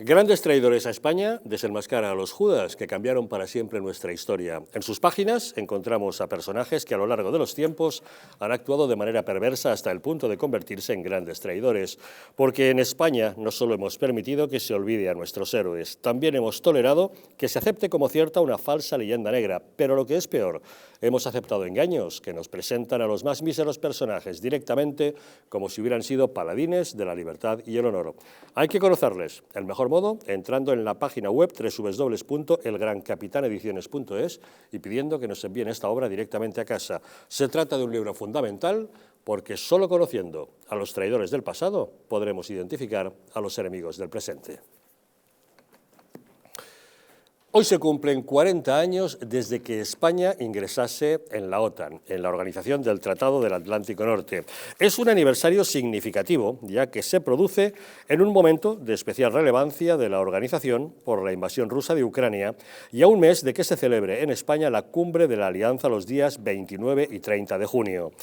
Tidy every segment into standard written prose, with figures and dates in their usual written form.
Grandes traidores a España desenmascara a los Judas que cambiaron para siempre nuestra historia. En sus páginas encontramos a personajes que a lo largo de los tiempos han actuado de manera perversa hasta el punto de convertirse en grandes traidores. Porque en España no solo hemos permitido que se olvide a nuestros héroes, también hemos tolerado que se acepte como cierta una falsa leyenda negra. Pero lo que es peor, hemos aceptado engaños que nos presentan a los más míseros personajes directamente como si hubieran sido paladines de la libertad y el honor. Hay que conocerles. El mejor modo, entrando en la página web www.elgrancapitanediciones.es y pidiendo que nos envíen esta obra directamente a casa. Se trata de un libro fundamental porque solo conociendo a los traidores del pasado podremos identificar a los enemigos del presente. Hoy se cumplen 40 años desde que España ingresase en la OTAN, en la Organización del Tratado del Atlántico Norte. Es un aniversario significativo, ya que se produce en un momento de especial relevancia de la organización por la invasión rusa de Ucrania y a un mes de que se celebre en España la cumbre de la Alianza los días 29 y 30 de junio.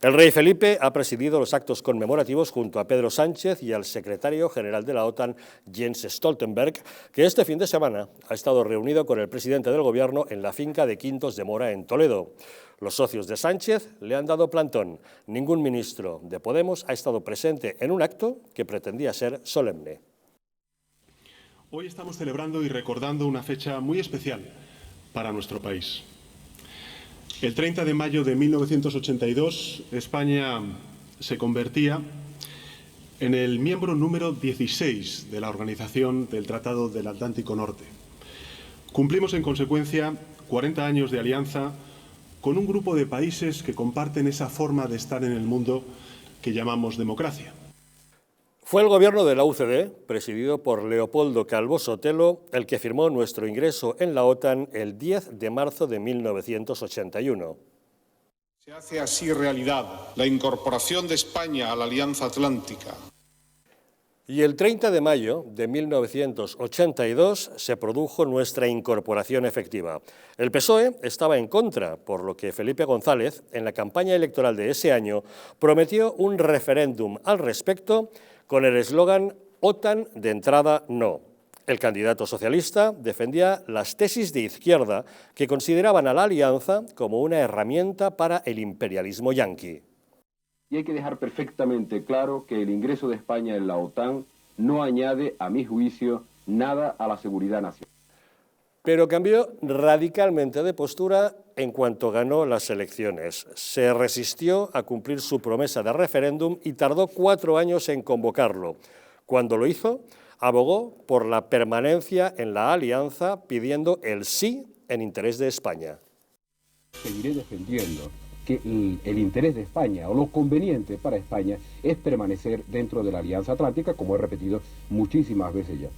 El rey Felipe ha presidido los actos conmemorativos junto a Pedro Sánchez y al secretario general de la OTAN, Jens Stoltenberg, que este fin de semana ha estado reunido con el presidente del Gobierno en la finca de Quintos de Mora, en Toledo. Los socios de Sánchez le han dado plantón. Ningún ministro de Podemos ha estado presente en un acto que pretendía ser solemne. Hoy estamos celebrando y recordando una fecha muy especial para nuestro país. El 30 de mayo de 1982, España se convertía en el miembro número 16 de la Organización del Tratado del Atlántico Norte. Cumplimos en consecuencia 40 años de alianza con un grupo de países que comparten esa forma de estar en el mundo que llamamos democracia. Fue el gobierno de la UCD, presidido por Leopoldo Calvo Sotelo, el que firmó nuestro ingreso en la OTAN el 10 de marzo de 1981. Se hace así realidad la incorporación de España a la Alianza Atlántica. Y el 30 de mayo de 1982 se produjo nuestra incorporación efectiva. El PSOE estaba en contra, por lo que Felipe González, en la campaña electoral de ese año, prometió un referéndum al respecto con el eslogan «OTAN de entrada no». El candidato socialista defendía las tesis de izquierda que consideraban a la alianza como una herramienta para el imperialismo yanqui. Y hay que dejar perfectamente claro que el ingreso de España en la OTAN no añade, a mi juicio, nada a la seguridad nacional. Pero cambió radicalmente de postura en cuanto ganó las elecciones. Se resistió a cumplir su promesa de referéndum y tardó 4 años en convocarlo. Cuando lo hizo, abogó por la permanencia en la alianza, pidiendo el sí en interés de España. Seguiré defendiendo que el interés de España, o lo conveniente para España, es permanecer dentro de la Alianza Atlántica, como he repetido muchísimas veces ya.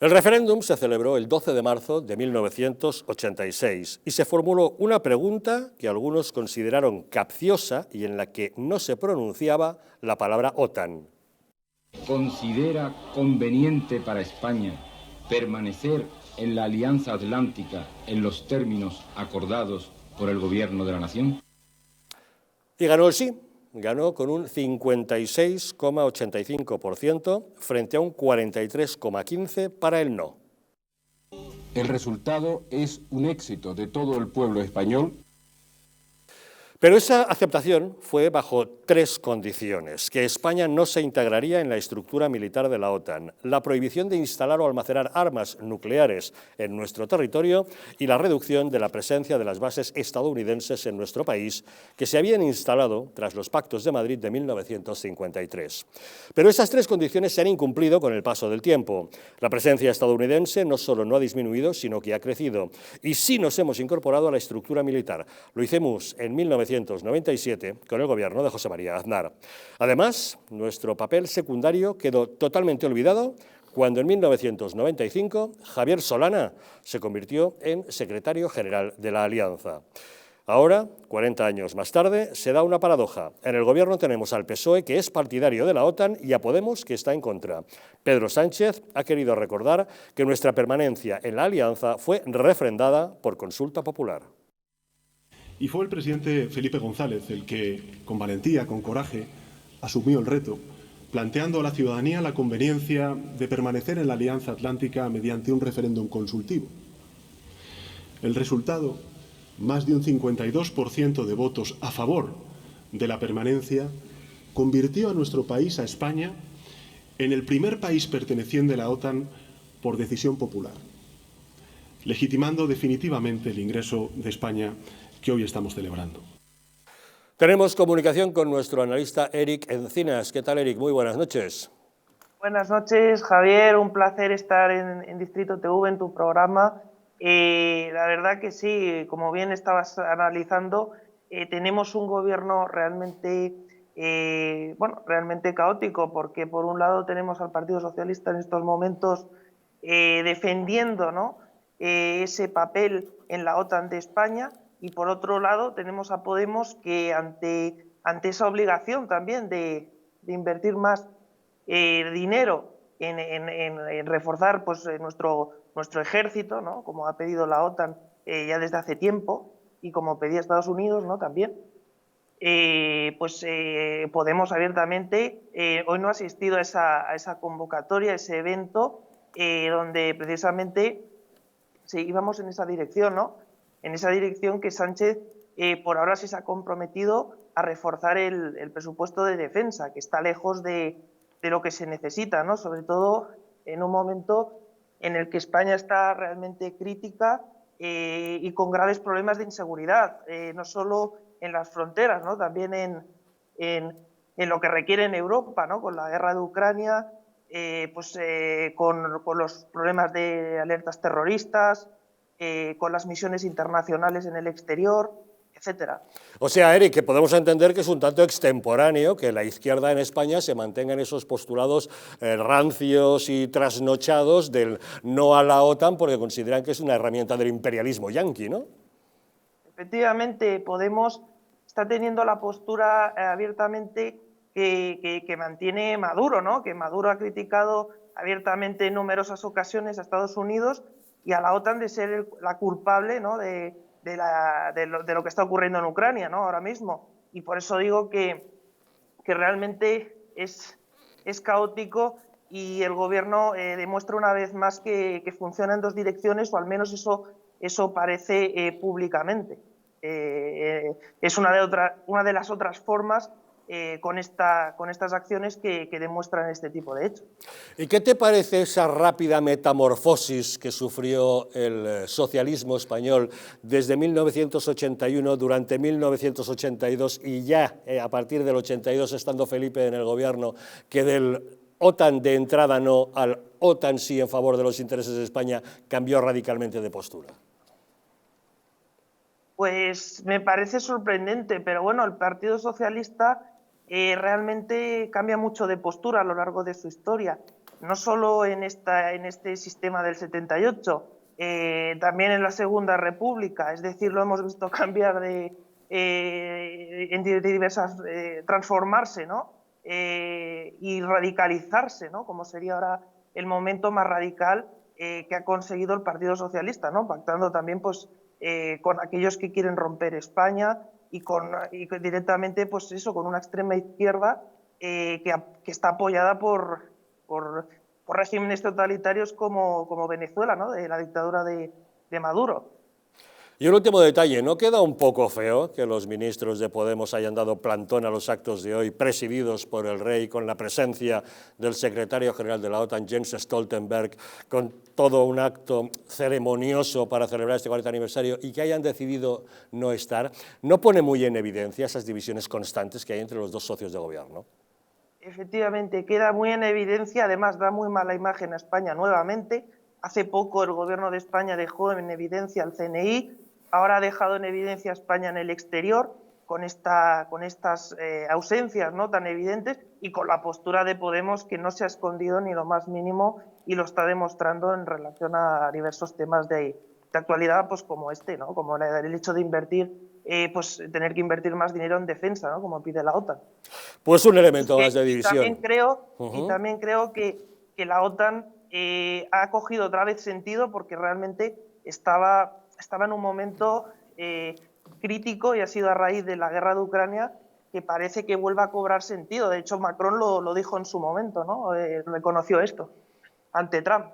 El referéndum se celebró el 12 de marzo de 1986 y se formuló una pregunta que algunos consideraron capciosa y en la que no se pronunciaba la palabra OTAN. ¿Considera conveniente para España permanecer en la Alianza Atlántica en los términos acordados por el Gobierno de la Nación? Y ganó el sí, ganó con un 56,85% frente a un 43,15% para el no. El resultado es un éxito de todo el pueblo español. Pero esa aceptación fue bajo 3 condiciones: que España no se integraría en la estructura militar de la OTAN, la prohibición de instalar o almacenar armas nucleares en nuestro territorio y la reducción de la presencia de las bases estadounidenses en nuestro país, que se habían instalado tras los Pactos de Madrid de 1953. Pero esas 3 condiciones se han incumplido con el paso del tiempo. La presencia estadounidense no solo no ha disminuido, sino que ha crecido. Y sí nos hemos incorporado a la estructura militar. Lo hicimos en 1997 con el gobierno de José María Aznar. Además, nuestro papel secundario quedó totalmente olvidado cuando en 1995 Javier Solana se convirtió en secretario general de la Alianza. Ahora, 40 años más tarde, se da una paradoja. En el gobierno tenemos al PSOE, que es partidario de la OTAN, y a Podemos, que está en contra. Pedro Sánchez ha querido recordar que nuestra permanencia en la alianza fue refrendada por consulta popular. Y fue el presidente Felipe González el que, con valentía, con coraje, asumió el reto planteando a la ciudadanía la conveniencia de permanecer en la Alianza Atlántica mediante un referéndum consultivo. El resultado, más de un 52% de votos a favor de la permanencia, convirtió a nuestro país, a España, en el primer país perteneciente a la OTAN por decisión popular, legitimando definitivamente el ingreso de España que hoy estamos celebrando. Tenemos comunicación con nuestro analista Eric Encinas. ¿Qué tal, Eric? Muy buenas noches. Buenas noches, Javier. Un placer estar en Distrito TV, en tu programa. La verdad que sí, como bien estabas analizando, tenemos un gobierno realmente, realmente caótico, porque por un lado tenemos al Partido Socialista en estos momentos defendiendo, ¿no?, ese papel en la OTAN de España, y por otro lado tenemos a Podemos que ante esa obligación también de invertir más dinero en reforzar pues, nuestro ejército, ¿no?, como ha pedido la OTAN ya desde hace tiempo y como pedía Estados Unidos, ¿no?, también, Podemos abiertamente hoy no ha asistido a esa convocatoria, a ese evento, donde precisamente íbamos en esa dirección, ¿no?, en esa dirección que Sánchez por ahora se ha comprometido a reforzar el presupuesto de defensa, que está lejos de lo que se necesita, ¿no?, sobre todo en un momento en el que España está realmente crítica y con graves problemas de inseguridad, no solo en las fronteras, ¿no?, también en lo que requiere en Europa, ¿no?, con la guerra de Ucrania, con los problemas de alertas terroristas, con las misiones internacionales en el exterior, etcétera. O sea, Eric, que podemos entender que es un tanto extemporáneo que la izquierda en España se mantenga en esos postulados rancios y trasnochados del no a la OTAN porque consideran que es una herramienta del imperialismo yanqui, ¿no? Efectivamente, Podemos está teniendo la postura abiertamente que mantiene Maduro, ¿no?, que Maduro ha criticado abiertamente en numerosas ocasiones a Estados Unidos y a la OTAN de ser la culpable, ¿no?, de lo que está ocurriendo en Ucrania, ¿no?, ahora mismo. Y por eso digo que realmente es caótico y el gobierno demuestra una vez más que funciona en dos direcciones, o al menos eso parece públicamente. Es una de las otras formas con estas acciones que demuestran este tipo de hechos. ¿Y qué te parece esa rápida metamorfosis que sufrió el socialismo español desde 1981, durante 1982 y ya a partir del 82, estando Felipe en el gobierno, que del OTAN de entrada no al OTAN sí en favor de los intereses de España cambió radicalmente de postura? Pues me parece sorprendente, pero bueno, el Partido Socialista realmente cambia mucho de postura a lo largo de su historia, no solo en este sistema del 78, también en la Segunda República, es decir, lo hemos visto cambiar transformarse, ¿no?, y radicalizarse, ¿no?, como sería ahora el momento más radical que ha conseguido el Partido Socialista, ¿no?, pactando también pues, con aquellos que quieren romper España y directamente pues eso, con una extrema izquierda que está apoyada por regímenes totalitarios como Venezuela, ¿no?, de la dictadura de Maduro. Y un último detalle, ¿no queda un poco feo que los ministros de Podemos hayan dado plantón a los actos de hoy, presididos por el rey, con la presencia del secretario general de la OTAN, Jens Stoltenberg, con todo un acto ceremonioso para celebrar este 40 aniversario, y que hayan decidido no estar? ¿No pone muy en evidencia esas divisiones constantes que hay entre los dos socios de gobierno? Efectivamente, queda muy en evidencia, además da muy mala imagen a España nuevamente. Hace poco el gobierno de España dejó en evidencia al CNI, ahora ha dejado en evidencia a España en el exterior con estas ausencias, ¿no?, tan evidentes, y con la postura de Podemos, que no se ha escondido ni lo más mínimo y lo está demostrando en relación a diversos temas de actualidad, pues como este, ¿no?, como el hecho de invertir, tener que invertir más dinero en defensa, ¿no?, como pide la OTAN. Pues un elemento más de división. Y también creo que la OTAN ha cogido otra vez sentido, porque realmente estaba en un momento crítico, y ha sido a raíz de la guerra de Ucrania que parece que vuelva a cobrar sentido. De hecho, Macron lo dijo en su momento, ¿no? Reconoció esto ante Trump.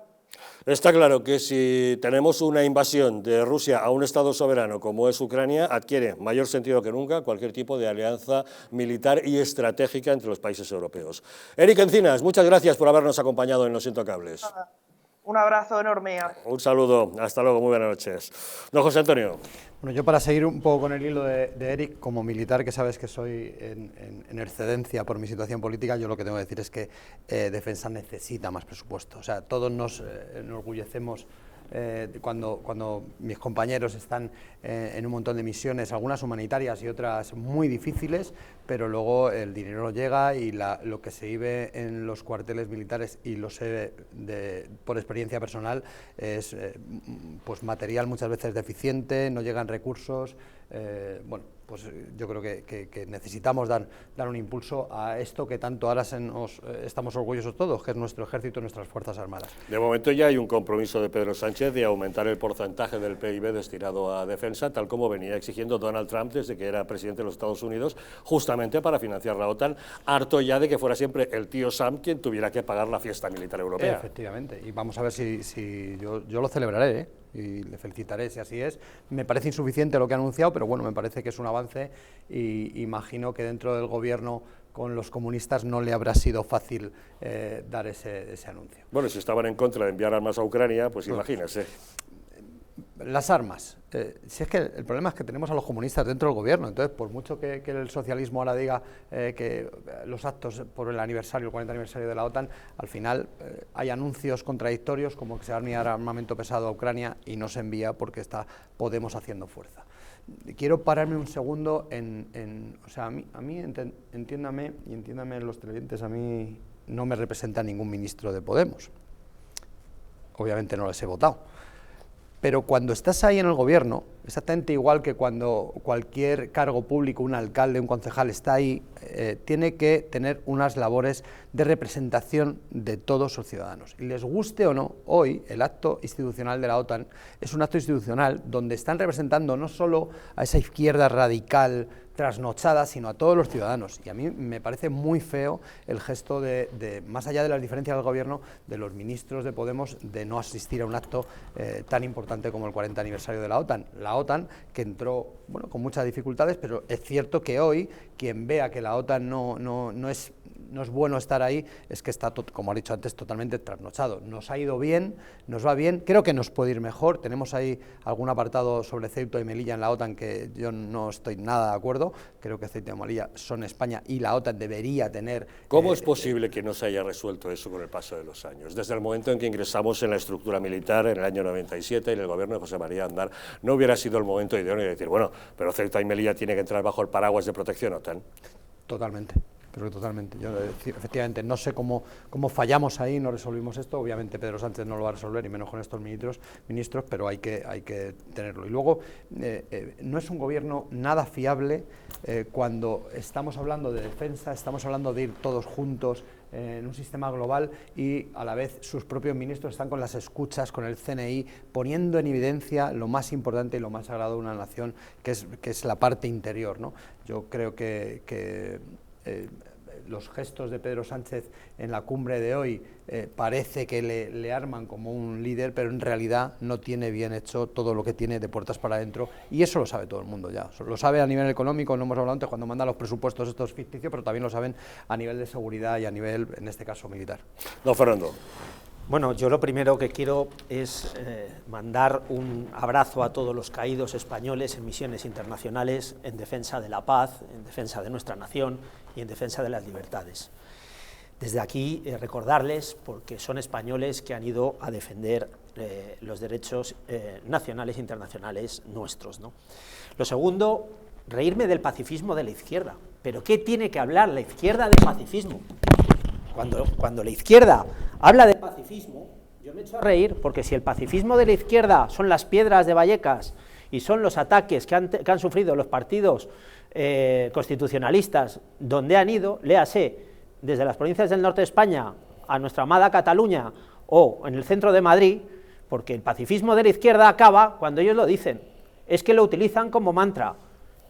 Está claro que si tenemos una invasión de Rusia a un Estado soberano como es Ucrania, adquiere mayor sentido que nunca cualquier tipo de alianza militar y estratégica entre los países europeos. Eric Encinas, muchas gracias por habernos acompañado en Los Intocables. Un abrazo enorme. Un saludo, hasta luego, muy buenas noches. Don José Antonio. Bueno, yo para seguir un poco con el hilo de Eric, como militar, que sabes que soy en excedencia por mi situación política, yo lo que tengo que decir es que Defensa necesita más presupuesto. O sea, todos nos enorgullecemos cuando mis compañeros están en un montón de misiones, algunas humanitarias y otras muy difíciles, pero luego el dinero no llega y lo que se vive en los cuarteles militares, y lo sé por experiencia personal, es pues material muchas veces deficiente, no llegan recursos. Bueno, pues yo creo que necesitamos dar un impulso a esto que tanto ahora estamos orgullosos todos, que es nuestro ejército y nuestras Fuerzas Armadas. De momento ya hay un compromiso de Pedro Sánchez de aumentar el porcentaje del PIB destinado a defensa, tal como venía exigiendo Donald Trump desde que era presidente de los Estados Unidos, justamente para financiar la OTAN, harto ya de que fuera siempre el tío Sam quien tuviera que pagar la fiesta militar europea. Efectivamente, y vamos a ver si yo lo celebraré, y le felicitaré si así es. Me parece insuficiente lo que ha anunciado, pero bueno, me parece que es un avance, y imagino que dentro del gobierno con los comunistas no le habrá sido fácil dar ese anuncio. Bueno, si estaban en contra de enviar armas a Ucrania, pues imagínese. Las armas. Si es que el problema es que tenemos a los comunistas dentro del gobierno, entonces por mucho que el socialismo ahora diga que los actos por el 40 aniversario de la OTAN, al final hay anuncios contradictorios como que se va a enviar armamento pesado a Ucrania y no se envía porque está Podemos haciendo fuerza. Quiero pararme un segundo o sea, a mí entiéndame, y entiéndame los televidentes, a mí no me representa ningún ministro de Podemos. Obviamente no les he votado. Pero cuando estás ahí en el gobierno, exactamente igual que cuando cualquier cargo público, un alcalde, un concejal está ahí, tiene que tener unas labores de representación de todos los ciudadanos. Y les guste o no, hoy el acto institucional de la OTAN es un acto institucional donde están representando no solo a esa izquierda radical trasnochada, sino a todos los ciudadanos. Y a mí me parece muy feo el gesto más allá de las diferencias del gobierno, de los ministros de Podemos, de no asistir a un acto tan importante como el 40 aniversario de la OTAN. La OTAN, que entró con muchas dificultades, pero es cierto que hoy quien vea que la OTAN no es bueno estar ahí, es que está, como ha dicho antes, totalmente trasnochado. Nos ha ido bien, nos va bien, creo que nos puede ir mejor. Tenemos ahí algún apartado sobre Ceuta y Melilla en la OTAN que yo no estoy nada de acuerdo. Creo que Ceuta y Melilla son España y la OTAN debería tener... ¿Cómo es posible que no se haya resuelto eso con el paso de los años? Desde el momento en que ingresamos en la estructura militar en el año 97, en el gobierno de José María Aznar, ¿no hubiera sido el momento idóneo de decir, bueno, pero Ceuta y Melilla tiene que entrar bajo el paraguas de protección OTAN? Totalmente. Pero totalmente. Yo efectivamente no sé cómo fallamos ahí, no resolvimos esto. Obviamente Pedro Sánchez no lo va a resolver, y menos con estos ministros, pero hay que tenerlo. Y luego, no es un gobierno nada fiable cuando estamos hablando de defensa, estamos hablando de ir todos juntos en un sistema global, y a la vez sus propios ministros están con las escuchas, con el CNI, poniendo en evidencia lo más importante y lo más sagrado de una nación, que es la parte interior, ¿no? Yo creo que los gestos de Pedro Sánchez en la cumbre de hoy parece que le arman como un líder, pero en realidad no tiene bien hecho todo lo que tiene de puertas para adentro, y eso lo sabe todo el mundo ya. Lo sabe a nivel económico, no hemos hablado antes, cuando manda los presupuestos estos ficticios, pero también lo saben a nivel de seguridad y a nivel, en este caso, militar. Don Fernando. Bueno, yo lo primero que quiero es mandar un abrazo a todos los caídos españoles en misiones internacionales en defensa de la paz, en defensa de nuestra nación y en defensa de las libertades. Desde aquí recordarles, porque son españoles que han ido a defender los derechos nacionales e internacionales nuestros, ¿no? Lo segundo, reírme del pacifismo de la izquierda. ¿Pero qué tiene que hablar la izquierda de pacifismo? Cuando la izquierda habla de pacifismo, yo me echo a reír, porque si el pacifismo de la izquierda son las piedras de Vallecas y son los ataques que han sufrido los partidos constitucionalistas donde han ido, léase, desde las provincias del norte de España a nuestra amada Cataluña o en el centro de Madrid, porque el pacifismo de la izquierda acaba cuando ellos lo dicen, es que lo utilizan como mantra.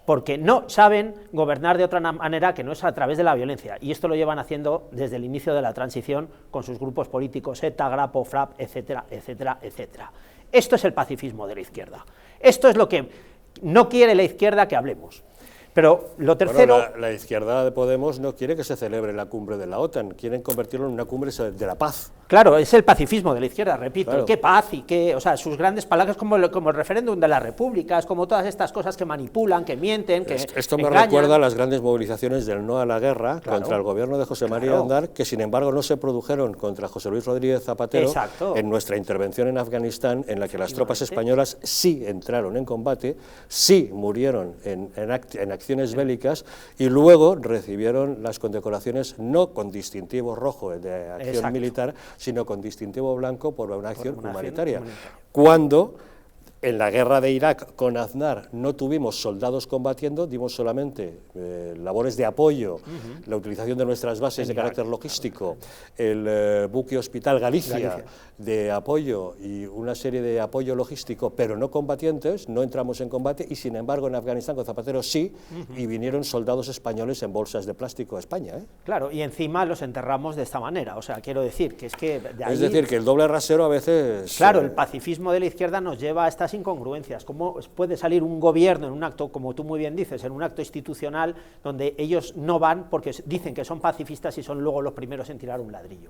porque no saben gobernar de otra manera que no es a través de la violencia, y esto lo llevan haciendo desde el inicio de la transición con sus grupos políticos ETA, Grapo, FRAP, etcétera, etcétera, etcétera. Esto es el pacifismo de la izquierda. Esto es lo que no quiere la izquierda que hablemos. Pero lo tercero... Bueno, la izquierda de Podemos no quiere que se celebre la cumbre de la OTAN, quieren convertirlo en una cumbre de la paz. Claro, es el pacifismo de la izquierda, repito, claro. Qué paz y qué, o sea, sus grandes palabras como el referéndum de las repúblicas, como todas estas cosas que manipulan, que mienten, que Esto me engañan. recuerda a las grandes movilizaciones del no a la guerra contra el gobierno de José María Aznar, que sin embargo no se produjeron contra José Luis Rodríguez Zapatero en nuestra intervención en Afganistán, en la que las tropas españolas sí entraron en combate, sí murieron en acciones bélicas y luego recibieron las condecoraciones no con distintivo rojo de acción militar, sino con distintivo blanco por una acción humanitaria. Cuando en la guerra de Irak con Aznar no tuvimos soldados combatiendo, dimos solamente labores de apoyo, la utilización de nuestras bases de carácter logístico, el buque hospital Galicia de apoyo y una serie de apoyo logístico, pero no combatientes, no entramos en combate, y sin embargo en Afganistán con Zapatero sí, y vinieron soldados españoles en bolsas de plástico a España. Claro, y encima los enterramos de esta manera, o sea, quiero decir que es que... De ahí, es decir, que el doble rasero a veces... Claro, el pacifismo de la izquierda nos lleva a estas incongruencias. ¿Cómo puede salir un gobierno en un acto, como tú muy bien dices, en un acto institucional donde ellos no van porque dicen que son pacifistas y son luego los primeros en tirar un ladrillo?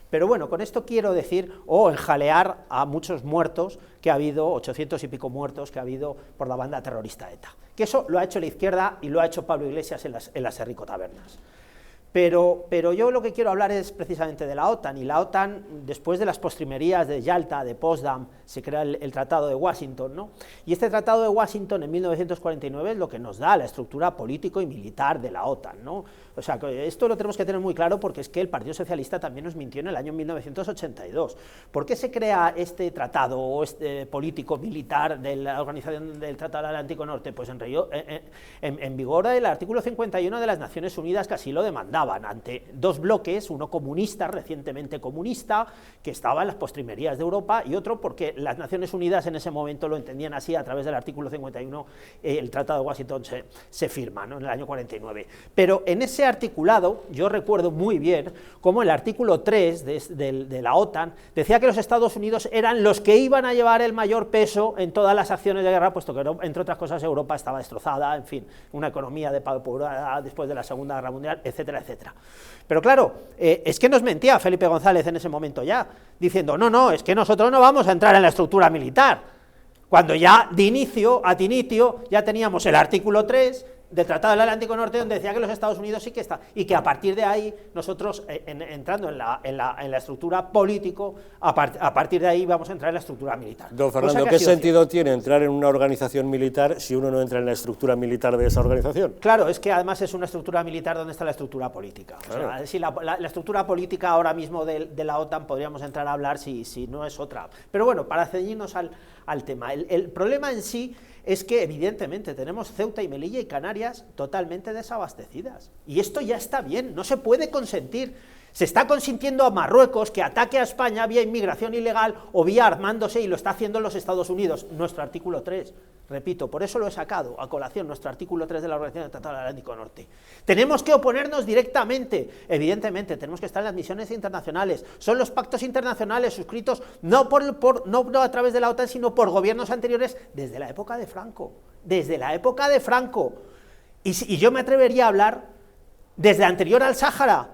Pero bueno, con esto quiero decir, o enjalear a muchos muertos que ha habido, 800 y pico muertos que ha habido por la banda terrorista ETA. Que eso lo ha hecho la izquierda y lo ha hecho Pablo Iglesias en las Herricotabernas. Pero yo lo que quiero hablar es precisamente de la OTAN, y la OTAN, después de las postrimerías de Yalta, de Potsdam, se crea el Tratado de Washington, ¿no? Y este Tratado de Washington en 1949 es lo que nos da la estructura político y militar de la OTAN, ¿no? O sea, esto lo tenemos que tener muy claro porque es que el Partido Socialista también nos mintió en el año 1982. ¿Por qué se crea este tratado o este político militar de la Organización del Tratado del Atlántico Norte? Pues en vigor del artículo 51 de las Naciones Unidas, que así lo demandaban, ante dos bloques, uno comunista, recientemente comunista, que estaba en las postrimerías de Europa, y otro porque las Naciones Unidas en ese momento lo entendían así, a través del artículo 51, el Tratado de Washington se firma, ¿no?, en el año 49. Pero en ese articulado, yo recuerdo muy bien cómo el artículo 3 de la OTAN decía que los Estados Unidos eran los que iban a llevar el mayor peso en todas las acciones de guerra, puesto que, entre otras cosas, Europa estaba destrozada, en fin, una economía depauperada después de la Segunda Guerra Mundial, etcétera, etcétera. Pero claro, es que nos mentía Felipe González en ese momento ya, diciendo, no, es que nosotros no vamos a entrar en la estructura militar, cuando ya de inicio, ad initio, ya teníamos el artículo 3 del Tratado del Atlántico Norte, donde decía que los Estados Unidos sí que está, y que a partir de ahí nosotros, entrando en la estructura político, a partir de ahí vamos a entrar en la estructura militar. Don Fernando, ¿qué sentido tiene entrar en una organización militar si uno no entra en la estructura militar de esa organización? Claro, es que además es una estructura militar donde está la estructura política. Claro. O sea, si la estructura política ahora mismo de la OTAN podríamos entrar a hablar si no es otra. Pero bueno, para ceñirnos al tema, el problema en sí es que evidentemente tenemos Ceuta y Melilla y Canarias totalmente desabastecidas. Y esto ya está bien, no se puede consentir. Se está consintiendo a Marruecos que ataque a España vía inmigración ilegal o vía armándose, y lo está haciendo los Estados Unidos, nuestro artículo 3. Repito, por eso lo he sacado a colación, nuestro artículo 3 de la Organización del Tratado del Atlántico Norte. Tenemos que oponernos directamente, evidentemente, tenemos que estar en las misiones internacionales, son los pactos internacionales suscritos no a través de la OTAN, sino por gobiernos anteriores desde la época de Franco, y yo me atrevería a hablar desde anterior al Sáhara,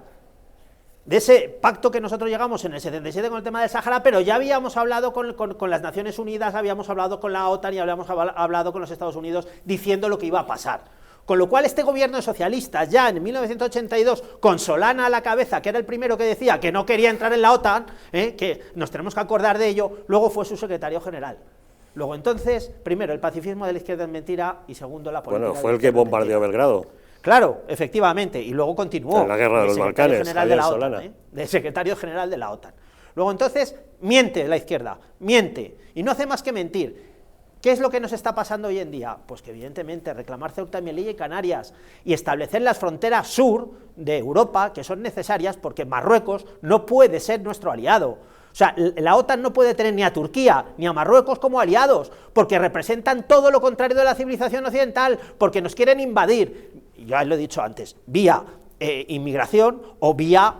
de ese pacto que nosotros llegamos en el 77 con el tema del Sáhara, pero ya habíamos hablado con las Naciones Unidas, habíamos hablado con la OTAN y habíamos hablado con los Estados Unidos diciendo lo que iba a pasar. Con lo cual este gobierno socialista, ya en 1982, con Solana a la cabeza, que era el primero que decía que no quería entrar en la OTAN, que nos tenemos que acordar de ello, luego fue su secretario general. Luego entonces, primero, el pacifismo de la izquierda es mentira, y segundo, la política. Bueno, fue el que bombardeó Belgrado. Claro, efectivamente, y luego continuó en la guerra de los Balcanes, general de la OTAN, del secretario general de la OTAN. Luego entonces miente la izquierda, miente, y no hace más que mentir. ¿Qué es lo que nos está pasando hoy en día? Pues que evidentemente reclamar Ceuta, Melilla y Canarias y establecer las fronteras sur de Europa, que son necesarias porque Marruecos no puede ser nuestro aliado. O sea, la OTAN no puede tener ni a Turquía ni a Marruecos como aliados, porque representan todo lo contrario de la civilización occidental, porque nos quieren invadir, ya lo he dicho antes, vía inmigración o vía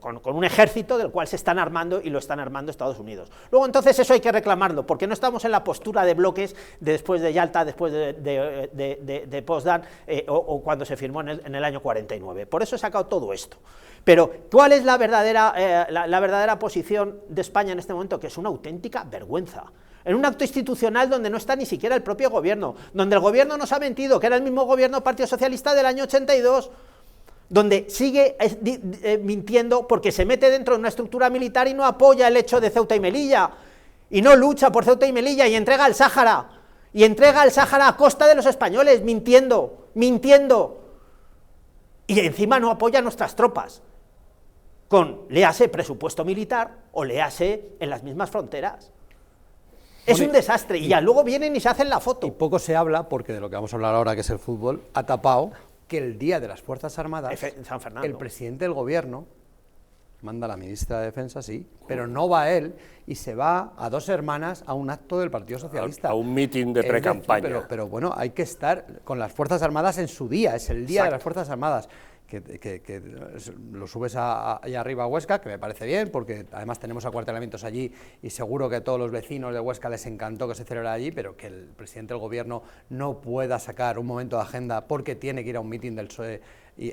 con un ejército del cual se están armando y lo están armando Estados Unidos. Luego entonces eso hay que reclamarlo, porque no estamos en la postura de bloques de después de Yalta, después de Potsdam o cuando se firmó en el año 49. Por eso he sacado todo esto. Pero ¿cuál es la verdadera posición de España en este momento? Que es una auténtica vergüenza. En un acto institucional donde no está ni siquiera el propio gobierno, donde el gobierno nos ha mentido, que era el mismo gobierno del Partido Socialista del año 82, donde sigue mintiendo porque se mete dentro de una estructura militar y no apoya el hecho de Ceuta y Melilla, y no lucha por Ceuta y Melilla, y entrega el Sáhara a costa de los españoles, mintiendo, y encima no apoya a nuestras tropas, léase presupuesto militar o léase en las mismas fronteras. Es un desastre, y ya luego vienen y se hacen la foto. Y poco se habla, porque de lo que vamos a hablar ahora, que es el fútbol, ha tapado que el día de las Fuerzas Armadas, San Fernando, el presidente del gobierno manda a la ministra de Defensa, sí, pero no va él y se va a Dos Hermanas a un acto del Partido Socialista. A un mitin de precampaña. Pero bueno, hay que estar con las Fuerzas Armadas en su día, es el día de las Fuerzas Armadas. Que lo subes allá arriba a Huesca, que me parece bien, porque además tenemos acuartelamientos allí y seguro que a todos los vecinos de Huesca les encantó que se celebrara allí, pero que el presidente del gobierno no pueda sacar un momento de agenda porque tiene que ir a un mitin del PSOE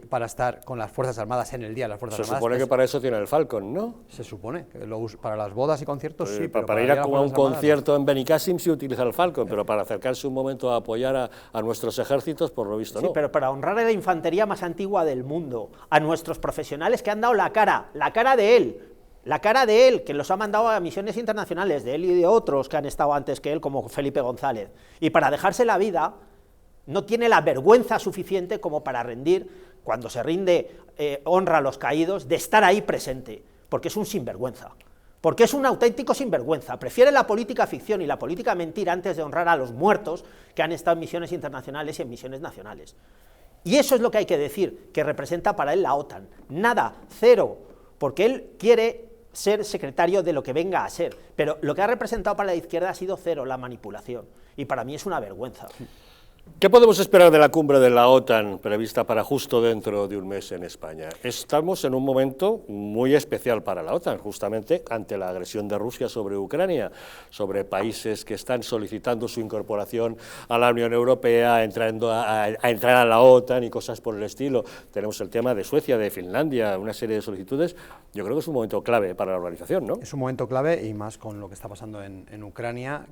para estar con las Fuerzas Armadas en el día de las Fuerzas Armadas. Se supone que para eso tiene el Falcon, ¿no? Se supone, que para las bodas y conciertos sí. Pero para ir a un concierto en Benicàssim sí utiliza el Falcon, pero para acercarse un momento a apoyar a nuestros ejércitos, por lo visto no. Sí, pero para honrar a la infantería más antigua del mundo, a nuestros profesionales que han dado la cara de él, que los ha mandado a misiones internacionales, de él y de otros que han estado antes que él, como Felipe González, y para dejarse la vida, no tiene la vergüenza suficiente como para rendir, cuando se rinde honra a los caídos, de estar ahí presente, porque es un sinvergüenza, porque es un auténtico sinvergüenza, prefiere la política ficción y la política mentira antes de honrar a los muertos que han estado en misiones internacionales y en misiones nacionales. Y eso es lo que hay que decir, que representa para él la OTAN, nada, cero, porque él quiere ser secretario de lo que venga a ser, pero lo que ha representado para la izquierda ha sido cero, la manipulación, y para mí es una vergüenza. ¿Qué podemos esperar de la cumbre de la OTAN prevista para justo dentro de un mes en España? Estamos en un momento muy especial para la OTAN, justamente ante la agresión de Rusia sobre Ucrania, sobre países que están solicitando su incorporación a la Unión Europea, a entrar a la OTAN y cosas por el estilo. Tenemos el tema de Suecia, de Finlandia, una serie de solicitudes. Yo creo que es un momento clave para la organización, ¿no? Es un momento clave y más con lo que está pasando en Ucrania,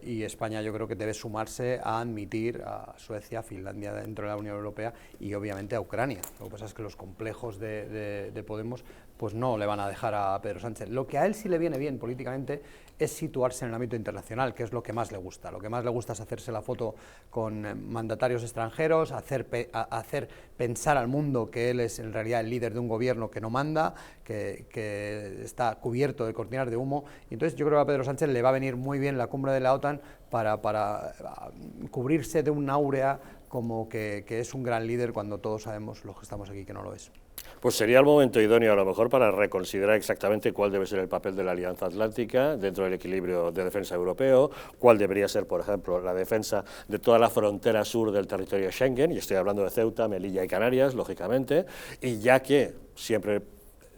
y España yo creo que debe sumarse a admitir a Suecia, a Finlandia dentro de la Unión Europea y obviamente a Ucrania. Lo que pasa es que los complejos de Podemos pues no le van a dejar a Pedro Sánchez. Lo que a él sí le viene bien políticamente es situarse en el ámbito internacional, que es lo que más le gusta. Lo que más le gusta es hacerse la foto con mandatarios extranjeros, hacer pensar al mundo que él es en realidad el líder de un gobierno que no manda, que está cubierto de cortinas de humo. Y entonces yo creo que a Pedro Sánchez le va a venir muy bien la cumbre de la OTAN para cubrirse de un áurea como que es un gran líder, cuando todos sabemos, los que estamos aquí, que no lo es. Pues sería el momento idóneo a lo mejor para reconsiderar exactamente cuál debe ser el papel de la Alianza Atlántica dentro del equilibrio de defensa europeo, cuál debería ser, por ejemplo, la defensa de toda la frontera sur del territorio Schengen, y estoy hablando de Ceuta, Melilla y Canarias, lógicamente, y ya que siempre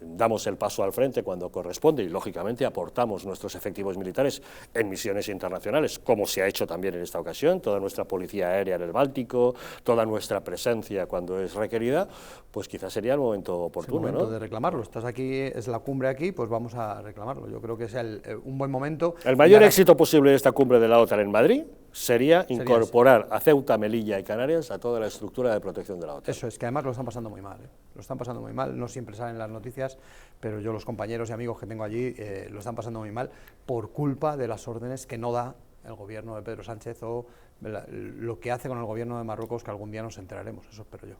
damos el paso al frente cuando corresponde y, lógicamente, aportamos nuestros efectivos militares en misiones internacionales, como se ha hecho también en esta ocasión, toda nuestra policía aérea en el Báltico, toda nuestra presencia cuando es requerida, pues quizás sería el momento oportuno, es el momento, ¿no? De reclamarlo. Estás aquí, es la cumbre aquí, pues vamos a reclamarlo. Yo creo que es un buen momento. El mayor éxito posible de esta cumbre de la OTAN en Madrid sería incorporar a Ceuta, Melilla y Canarias a toda la estructura de protección de la OTAN. Eso es, que además lo están pasando muy mal, lo están pasando muy mal, no siempre salen las noticias, pero yo, los compañeros y amigos que tengo allí, lo están pasando muy mal por culpa de las órdenes que no da el gobierno de Pedro Sánchez o lo que hace con el gobierno de Marruecos, que algún día nos enteraremos, eso espero yo.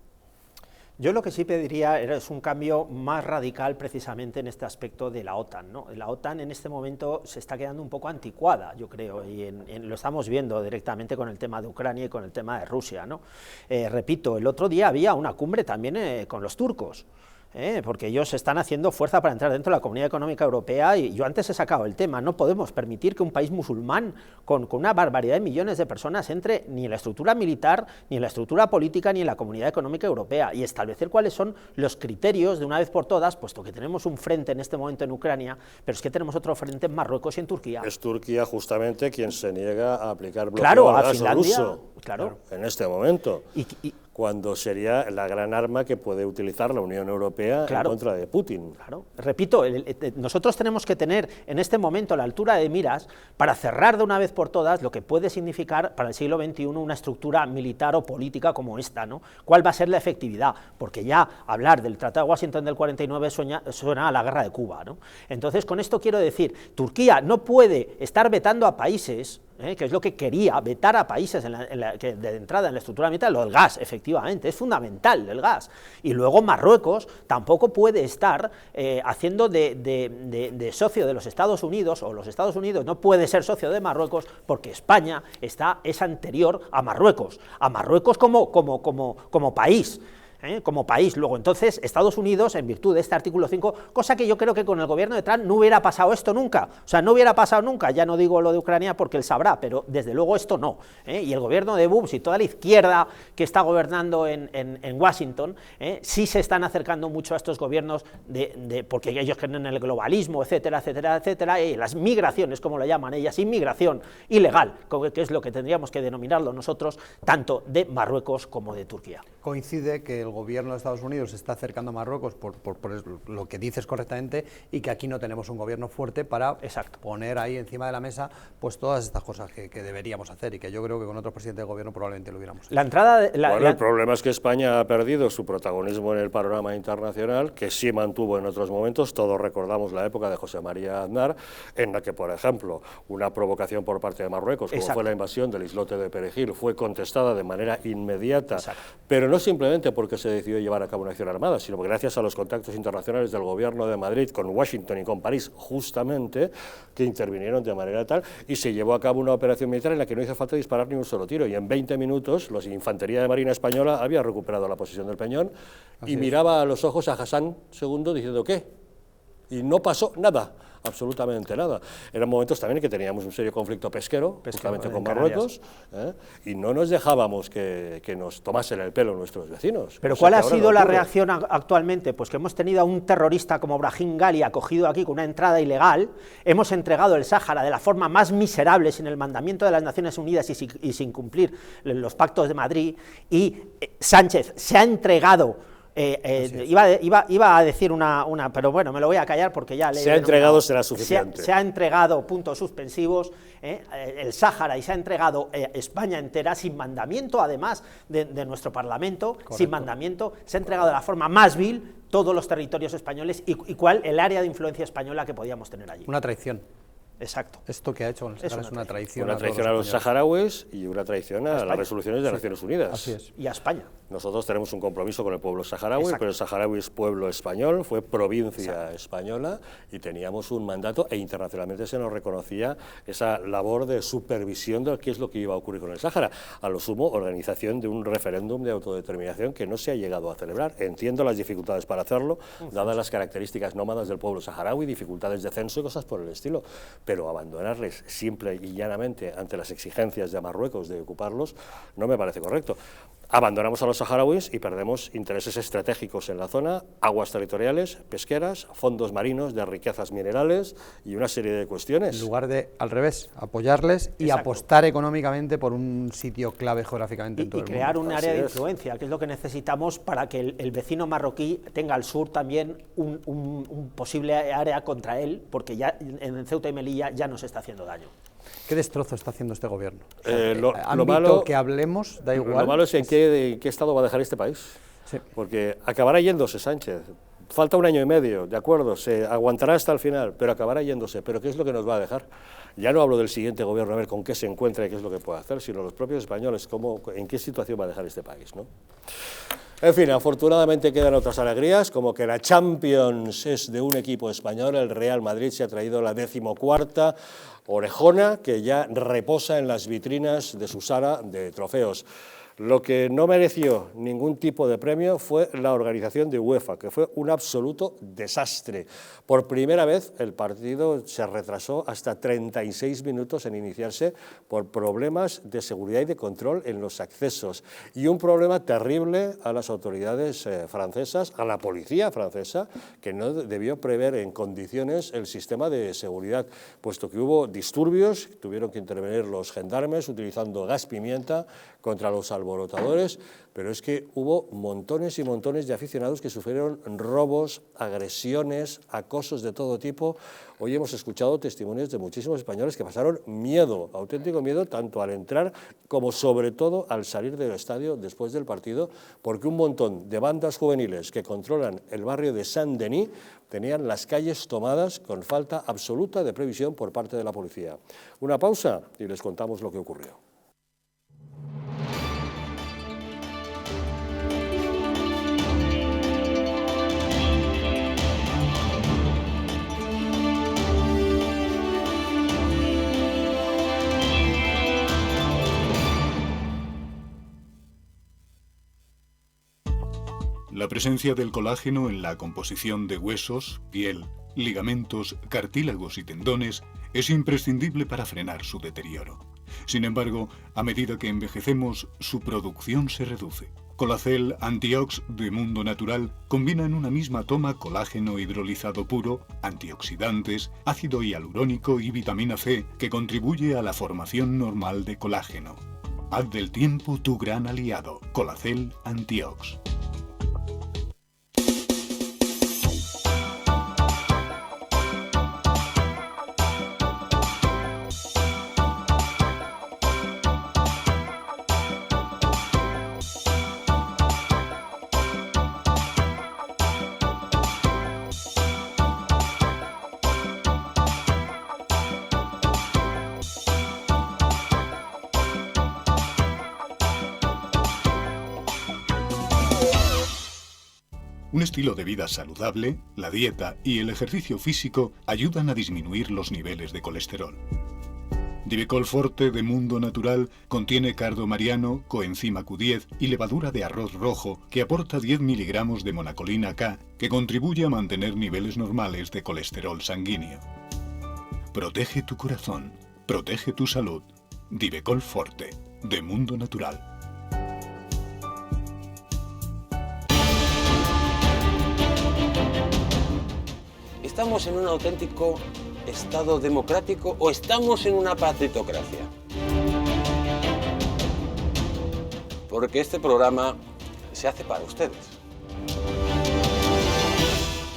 Yo lo que sí pediría es un cambio más radical precisamente en este aspecto de la OTAN, ¿no? La OTAN en este momento se está quedando un poco anticuada, yo creo, y lo estamos viendo directamente con el tema de Ucrania y con el tema de Rusia, ¿no? Repito, el otro día había una cumbre también con los turcos. porque ellos están haciendo fuerza para entrar dentro de la Comunidad Económica Europea, y yo antes he sacado el tema, no podemos permitir que un país musulmán con una barbaridad de millones de personas entre ni en la estructura militar, ni en la estructura política, ni en la Comunidad Económica Europea, y establecer cuáles son los criterios de una vez por todas, puesto que tenemos un frente en este momento en Ucrania, pero es que tenemos otro frente en Marruecos y en Turquía. Es Turquía justamente quien se niega a aplicar bloqueo Claro, al a gas Finlandia, ruso, claro. en este momento. Cuando sería la gran arma que puede utilizar la Unión Europea en contra de Putin. Claro, repito, nosotros tenemos que tener en este momento la altura de miras para cerrar de una vez por todas lo que puede significar para el siglo XXI una estructura militar o política como esta, ¿no? ¿Cuál va a ser la efectividad? Porque ya hablar del Tratado de Washington del 49 suena a la guerra de Cuba, ¿no? Entonces, con esto quiero decir, Turquía no puede estar vetando a países, que es lo que quería, vetar a países de entrada en la estructura militar, lo del gas, efectivamente, es fundamental el gas. Y luego Marruecos tampoco puede estar haciendo de socio de los Estados Unidos, o los Estados Unidos no puede ser socio de Marruecos, porque España es anterior a Marruecos como país. Como país. Luego, entonces, Estados Unidos, en virtud de este artículo 5, cosa que yo creo que con el gobierno de Trump no hubiera pasado esto nunca, o sea, no hubiera pasado nunca, ya no digo lo de Ucrania porque él sabrá, pero desde luego esto no, y el gobierno de Bush y toda la izquierda que está gobernando en Washington, sí se están acercando mucho a estos gobiernos, porque ellos creen en el globalismo, etcétera, etcétera, etcétera, y las migraciones, como lo llaman ellas, inmigración ilegal, que es lo que tendríamos que denominarlo nosotros, tanto de Marruecos como de Turquía. Coincide que el gobierno de Estados Unidos se está acercando a Marruecos por lo que dices correctamente, y que aquí no tenemos un gobierno fuerte para poner ahí encima de la mesa pues todas estas cosas que deberíamos hacer, y que yo creo que con otros presidentes de gobierno probablemente lo hubiéramos hecho. El problema es que España ha perdido su protagonismo en el panorama internacional, que sí mantuvo en otros momentos. Todos recordamos la época de José María Aznar, en la que, por ejemplo, una provocación por parte de Marruecos, como fue la invasión del islote de Perejil, fue contestada de manera inmediata, pero no simplemente porque se decidió llevar a cabo una acción armada, sino porque gracias a los contactos internacionales del gobierno de Madrid con Washington y con París, justamente, que intervinieron de manera tal, y se llevó a cabo una operación militar en la que no hizo falta disparar ni un solo tiro, y en 20 minutos la Infantería de Marina Española había recuperado la posición del Peñón y miraba a los ojos a Hassan II diciendo ¿qué? Y no pasó nada, absolutamente nada. Eran momentos también en que teníamos un serio conflicto pesquero justamente con Marruecos, y no nos dejábamos que nos tomasen el pelo nuestros vecinos. Pero ¿cuál ha sido la reacción actualmente? Pues que hemos tenido a un terrorista como Brahim Ghali acogido aquí con una entrada ilegal, hemos entregado el Sáhara de la forma más miserable, sin el mandamiento de las Naciones Unidas y sin cumplir los pactos de Madrid, y Sánchez se ha entregado. Iba a decir una, pero bueno, me lo voy a callar porque ya se ha entregado, será suficiente. Se ha entregado, puntos suspensivos, el Sáhara, y se ha entregado España entera sin mandamiento, además de nuestro Parlamento. Correcto. Sin mandamiento, se ha entregado de la forma más vil todos los territorios españoles y cuál el área de influencia española que podíamos tener allí. Una traición. Exacto. Esto que ha hecho con el Sáhara es una traición. Una traición a los saharauis y una traición a las resoluciones de las Naciones Unidas. Así es. Y a España. Nosotros tenemos un compromiso con el pueblo saharaui, pero el saharaui es pueblo español, fue provincia española, y teníamos un mandato, e internacionalmente se nos reconocía esa labor de supervisión de qué es lo que iba a ocurrir con el Sáhara. A lo sumo, organización de un referéndum de autodeterminación que no se ha llegado a celebrar. Entiendo las dificultades para hacerlo, dadas las características nómadas del pueblo saharaui, dificultades de censo y cosas por el estilo. Pero abandonarles simple y llanamente ante las exigencias de Marruecos de ocuparlos no me parece correcto. Abandonamos a los saharauis y perdemos intereses estratégicos en la zona, aguas territoriales, pesqueras, fondos marinos de riquezas minerales y una serie de cuestiones. En lugar de, al revés, apoyarles y apostar económicamente por un sitio clave geográficamente en todo el mundo. Y crear un área de influencia, que es lo que necesitamos para que el vecino marroquí tenga al sur también un posible área contra él, porque ya en Ceuta y Melilla ya nos está haciendo daño. ¿Qué destrozo está haciendo este gobierno? O sea, lo malo que hablemos, da igual. Lo malo es en qué estado va a dejar este país. Sí. Porque acabará yéndose Sánchez. Falta un año y medio, de acuerdo, se aguantará hasta el final, pero acabará yéndose. ¿Pero qué es lo que nos va a dejar? Ya no hablo del siguiente gobierno, a ver con qué se encuentra y qué es lo que puede hacer, sino los propios españoles, en qué situación va a dejar este país, ¿no? En fin, afortunadamente quedan otras alegrías, como que la Champions es de un equipo español. El Real Madrid se ha traído la 14ª orejona, que ya reposa en las vitrinas de su sala de trofeos. Lo que no mereció ningún tipo de premio fue la organización de UEFA, que fue un absoluto desastre. Por primera vez el partido se retrasó hasta 36 minutos en iniciarse por problemas de seguridad y de control en los accesos. Y un problema terrible a las autoridades francesas, a la policía francesa, que no debió prever en condiciones el sistema de seguridad, puesto que hubo disturbios, tuvieron que intervenir los gendarmes utilizando gas pimienta contra los alborotadores, pero es que hubo montones y montones de aficionados que sufrieron robos, agresiones, acosos de todo tipo. Hoy hemos escuchado testimonios de muchísimos españoles que pasaron miedo, auténtico miedo, tanto al entrar como sobre todo al salir del estadio después del partido, porque un montón de bandas juveniles que controlan el barrio de Saint-Denis tenían las calles tomadas con falta absoluta de previsión por parte de la policía. Una pausa y les contamos lo que ocurrió. La presencia del colágeno en la composición de huesos, piel, ligamentos, cartílagos y tendones es imprescindible para frenar su deterioro. Sin embargo, a medida que envejecemos, su producción se reduce. Colacel Antiox de Mundo Natural combina en una misma toma colágeno hidrolizado puro, antioxidantes, ácido hialurónico y vitamina C que contribuye a la formación normal de colágeno. Haz del tiempo tu gran aliado. Colacel Antiox. Un estilo de vida saludable, la dieta y el ejercicio físico ayudan a disminuir los niveles de colesterol. Divecol Forte de Mundo Natural contiene cardo mariano, coenzima Q10 y levadura de arroz rojo que aporta 10 miligramos de monacolina K que contribuye a mantener niveles normales de colesterol sanguíneo. Protege tu corazón, protege tu salud. Divecol Forte de Mundo Natural. ¿Estamos en un auténtico Estado democrático o estamos en una partitocracia? Porque este programa se hace para ustedes.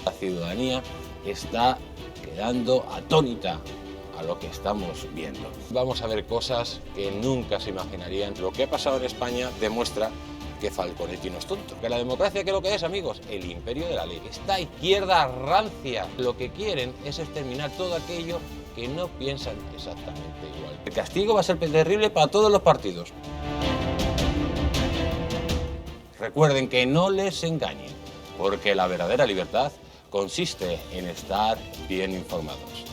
La ciudadanía está quedando atónita a lo que estamos viendo. Vamos a ver cosas que nunca se imaginarían. Lo que ha pasado en España demuestra que Falconetti no es tonto. Que la democracia, ¿qué es lo que es, amigos? El imperio de la ley. Esta izquierda rancia lo que quieren es exterminar todo aquello que no piensan exactamente igual. El castigo va a ser terrible para todos los partidos. Recuerden que no les engañen, porque la verdadera libertad consiste en estar bien informados.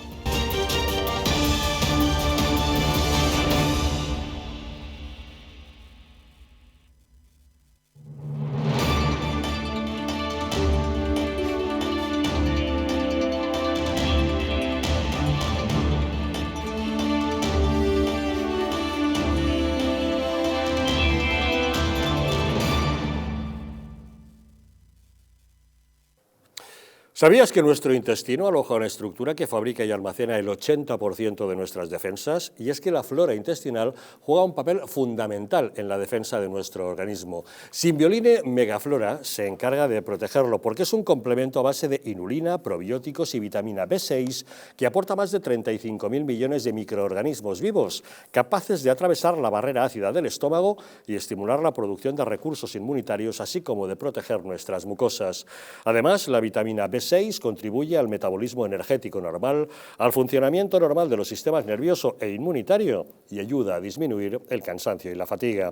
¿Sabías que nuestro intestino aloja una estructura que fabrica y almacena el 80% de nuestras defensas? Y es que la flora intestinal juega un papel fundamental en la defensa de nuestro organismo. Symbioline Megaflora se encarga de protegerlo porque es un complemento a base de inulina, probióticos y vitamina B6 que aporta más de 35.000 millones de microorganismos vivos capaces de atravesar la barrera ácida del estómago y estimular la producción de recursos inmunitarios, así como de proteger nuestras mucosas. Además, la vitamina B6 contribuye al metabolismo energético normal, al funcionamiento normal de los sistemas nervioso e inmunitario y ayuda a disminuir el cansancio y la fatiga.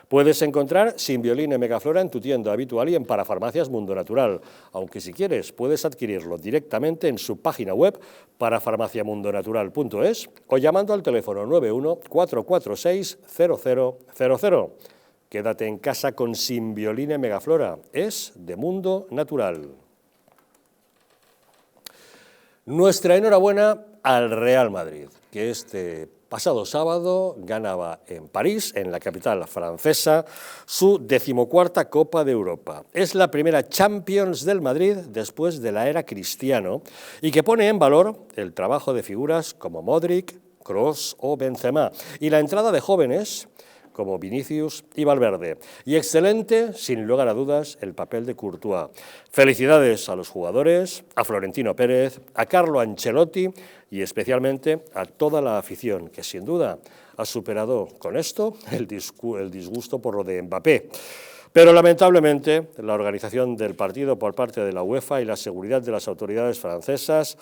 Puedes encontrar Symbioline Megaflora en tu tienda habitual y en Parafarmacias Mundo Natural, aunque si quieres puedes adquirirlo directamente en su página web parafarmaciamundonatural.es o llamando al teléfono 91 446 0000. Quédate en casa con Simbioline Megaflora, es de Mundo Natural. Nuestra enhorabuena al Real Madrid, que este pasado sábado ganaba en París, en la capital francesa, su 14ª Copa de Europa. Es la primera Champions del Madrid después de la era Cristiano y que pone en valor el trabajo de figuras como Modric, Kroos o Benzema y la entrada de jóvenes como Vinicius y Valverde. Y excelente, sin lugar a dudas, el papel de Courtois. Felicidades a los jugadores, a Florentino Pérez, a Carlo Ancelotti y especialmente a toda la afición, que sin duda ha superado con esto el disgusto por lo de Mbappé. Pero lamentablemente la organización del partido por parte de la UEFA y la seguridad de las autoridades francesas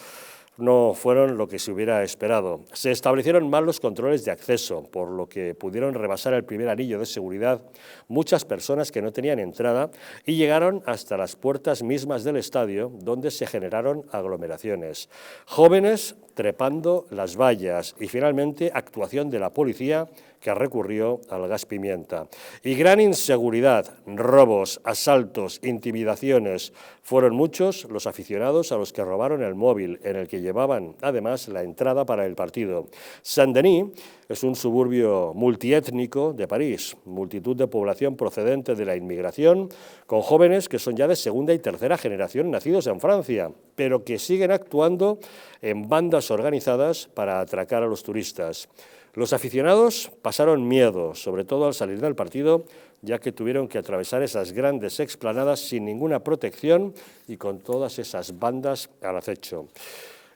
no fueron lo que se hubiera esperado. Se establecieron mal los controles de acceso, por lo que pudieron rebasar el primer anillo de seguridad muchas personas que no tenían entrada y llegaron hasta las puertas mismas del estadio, donde se generaron aglomeraciones. Jóvenes trepando las vallas y finalmente actuación de la policía que recurrió al gas pimienta. Y gran inseguridad, robos, asaltos, intimidaciones. Fueron muchos los aficionados a los que robaron el móvil, en el que llevaban además la entrada para el partido. Saint-Denis es un suburbio multiétnico de París, multitud de población procedente de la inmigración, con jóvenes que son ya de segunda y tercera generación nacidos en Francia, pero que siguen actuando en bandas organizadas para atracar a los turistas. Los aficionados pasaron miedo, sobre todo al salir del partido, ya que tuvieron que atravesar esas grandes explanadas sin ninguna protección y con todas esas bandas al acecho.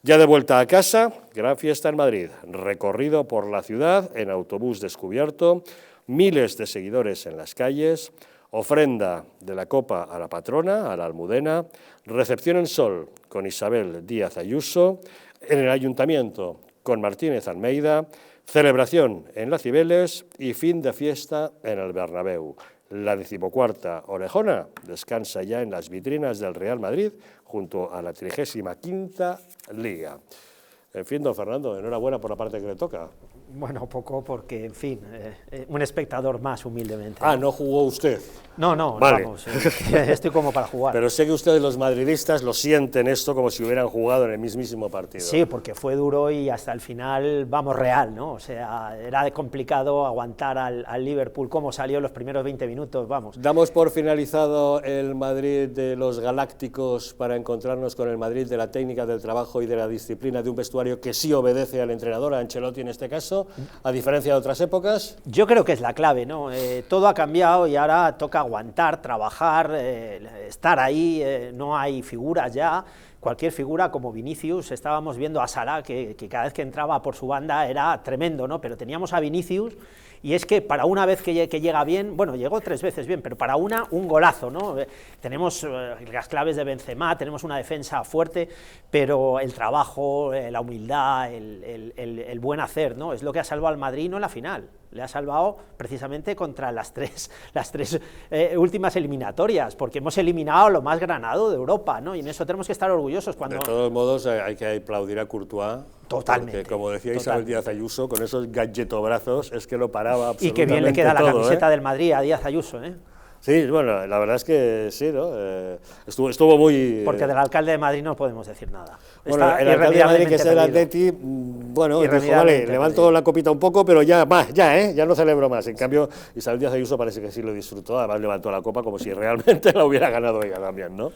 Ya de vuelta a casa, gran fiesta en Madrid, recorrido por la ciudad en autobús descubierto, miles de seguidores en las calles, ofrenda de la Copa a la patrona, a la Almudena, recepción en Sol con Isabel Díaz Ayuso, en el Ayuntamiento con Martínez Almeida, celebración en la Cibeles y fin de fiesta en el Bernabéu. La 14ª orejona descansa ya en las vitrinas del Real Madrid junto a la 35ª Liga. En fin, don Fernando, enhorabuena por la parte que le toca. Bueno, poco porque, en fin, un espectador más, humildemente. Ah, ¿no jugó usted? No, vale. Vamos, estoy como para jugar. Pero sé que ustedes, los madridistas, lo sienten esto como si hubieran jugado en el mismísimo partido. Sí, porque fue duro y hasta el final, vamos, real, ¿no? O sea, era complicado aguantar al Liverpool como salió los primeros 20 minutos, vamos. Damos por finalizado el Madrid de los galácticos para encontrarnos con el Madrid de la técnica, del trabajo y de la disciplina de un vestuario que sí obedece al entrenador, a Ancelotti en este caso, a diferencia de otras épocas. Yo creo que es la clave, ¿no? Todo ha cambiado y ahora toca aguantar, trabajar, estar ahí, no hay figuras ya. Cualquier figura como Vinicius, estábamos viendo a Salah, que cada vez que entraba por su banda era tremendo, ¿no? Pero teníamos a Vinicius, y es que para una vez que llega bien, bueno, llegó 3 veces bien, pero para un golazo, ¿no? Tenemos las claves de Benzema, tenemos una defensa fuerte, pero el trabajo, la humildad, el buen hacer, ¿no? Es lo que ha salvado al Madrid, no en la final. Le ha salvado precisamente contra las tres últimas eliminatorias, porque hemos eliminado lo más granado de Europa, ¿no? Y en eso tenemos que estar orgullosos. De todos modos, hay que aplaudir a Courtois. Totalmente. Porque, como decía Isabel Díaz Ayuso, con esos gadgetobrazos es que lo paraba absolutamente todo. Y qué bien le queda la camiseta del Madrid a Díaz Ayuso, ¿eh? Sí, bueno, la verdad es que sí, ¿no? Estuvo muy... Porque del alcalde de Madrid no podemos decir nada. Bueno, el alcalde de Madrid, que es el Atleti, bueno, dijo, vale, levanto la copita un poco, pero ya no celebro más. En cambio, Isabel Díaz Ayuso parece que sí lo disfrutó, además levantó la copa como si realmente la hubiera ganado ella también, ¿no?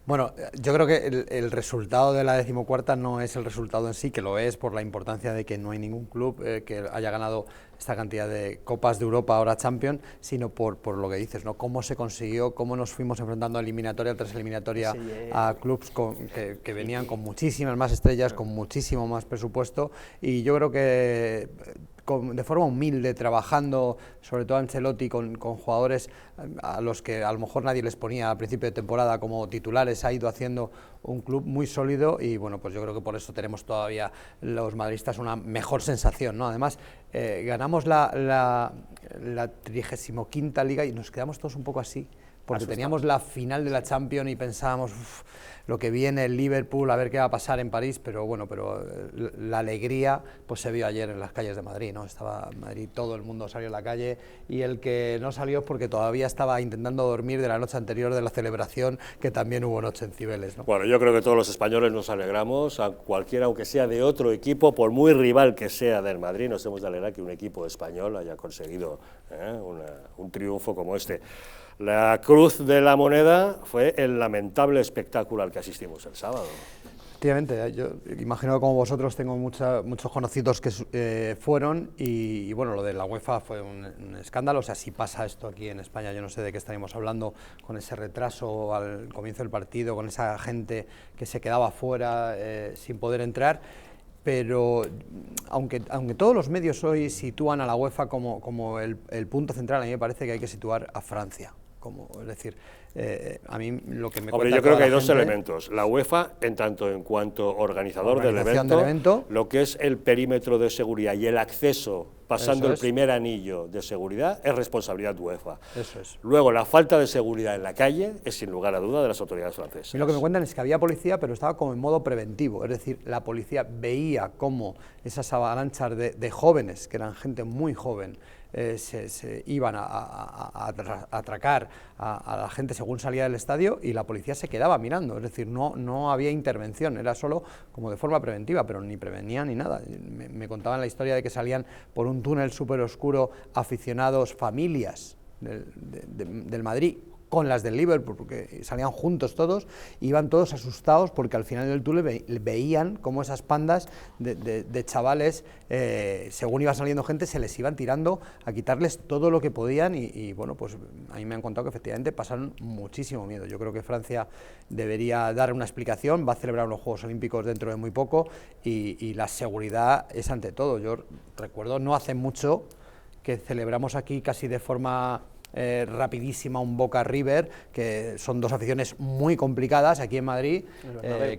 Bueno, yo creo que el resultado de la 14ª no es el resultado en sí, que lo es por la importancia de que no hay ningún club que haya ganado esta cantidad de Copas de Europa, ahora Champions, sino por lo que dices, ¿no? Cómo se consiguió, cómo nos fuimos enfrentando a eliminatoria tras eliminatoria a clubes que venían con muchísimas más estrellas, con muchísimo más presupuesto, y yo creo que de forma humilde, trabajando, sobre todo Ancelotti, con jugadores a los que a lo mejor nadie les ponía a principio de temporada como titulares, ha ido haciendo un club muy sólido y bueno, pues yo creo que por eso tenemos todavía los madridistas una mejor sensación, ¿no? Además, ganamos la 35ª Liga y nos quedamos todos un poco así, porque teníamos la final de la Champions y pensábamos lo que viene el Liverpool, a ver qué va a pasar en París, pero bueno, la alegría pues se vio ayer en las calles de Madrid, ¿no? Estaba en Madrid, todo el mundo salió a la calle, y el que no salió es porque todavía estaba intentando dormir de la noche anterior de la celebración, que también hubo noche en Cibeles, ¿no? Bueno, yo creo que todos los españoles nos alegramos, a cualquiera, aunque sea de otro equipo, por muy rival que sea del Madrid, nos hemos de alegrar que un equipo español haya conseguido un triunfo como este. La cruz de la moneda fue el lamentable espectáculo al que asistimos el sábado. Efectivamente, yo imagino que como vosotros tengo muchos conocidos que fueron y bueno, lo de la UEFA fue un escándalo. O sea, si pasa esto aquí en España, yo no sé de qué estaríamos hablando, con ese retraso al comienzo del partido, con esa gente que se quedaba fuera sin poder entrar. Pero aunque todos los medios hoy sitúan a la UEFA como el punto central, a mí me parece que hay que situar a Francia. Es decir, a mí lo que me Hombre, yo creo que hay dos elementos. La UEFA, en tanto en cuanto organizador del evento, lo que es el perímetro de seguridad y el acceso pasando el primer anillo de seguridad, es responsabilidad de UEFA. Eso es. Luego, la falta de seguridad en la calle es, sin lugar a duda, de las autoridades francesas. Y lo que me cuentan es que había policía, pero estaba como en modo preventivo, es decir, la policía veía cómo esas avalanchas de jóvenes, que eran gente muy joven, se iban a atracar a la gente según salía del estadio, y la policía se quedaba mirando, es decir, no había intervención, era solo como de forma preventiva, pero ni prevenía ni nada. Me contaban la historia de que salían por un túnel súper oscuro aficionados, familias del Madrid, con las del Liverpool, porque salían juntos todos, iban todos asustados porque al final del túnel veían cómo esas pandas de chavales, según iba saliendo gente, se les iban tirando a quitarles todo lo que podían y bueno, pues a mí me han contado que efectivamente pasaron muchísimo miedo. Yo creo que Francia debería dar una explicación, va a celebrar unos Juegos Olímpicos dentro de muy poco y la seguridad es ante todo. Yo recuerdo no hace mucho que celebramos aquí casi de forma rapidísima un Boca River, que son dos aficiones muy complicadas aquí en Madrid,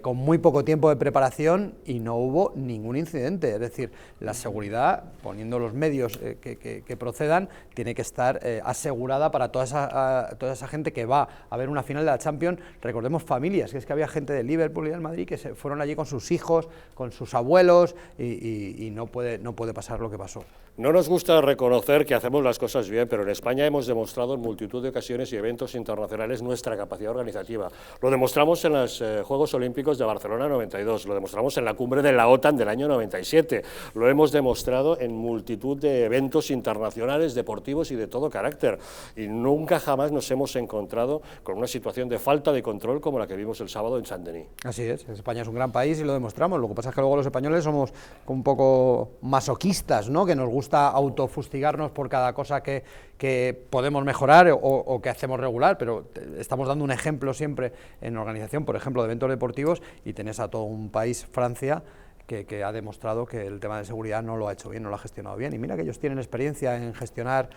con muy poco tiempo de preparación y no hubo ningún incidente. Es decir, la seguridad, poniendo los medios que procedan, tiene que estar asegurada para toda esa gente que va a ver una final de la Champions. Recordemos familias, que es que había gente del Liverpool y del Madrid que se fueron allí con sus hijos, con sus abuelos y no puede pasar lo que pasó. No nos gusta reconocer que hacemos las cosas bien, pero en España hemos demostrado en multitud de ocasiones y eventos internacionales nuestra capacidad organizativa. Lo demostramos en los Juegos Olímpicos de Barcelona 92, lo demostramos en la cumbre de la OTAN del año 97, lo hemos demostrado en multitud de eventos internacionales, deportivos y de todo carácter. Y nunca jamás nos hemos encontrado con una situación de falta de control como la que vimos el sábado en Saint-Denis. Así es, España es un gran país y lo demostramos. Lo que pasa es que luego los españoles somos un poco masoquistas, ¿no? Que nos gusta autofustigarnos por cada cosa que podemos mejorar o que hacemos regular, pero estamos dando un ejemplo siempre en organización, por ejemplo, de eventos deportivos, y tenés a todo un país, Francia, que ha demostrado que el tema de seguridad no lo ha hecho bien, no lo ha gestionado bien. Y mira que ellos tienen experiencia en gestionar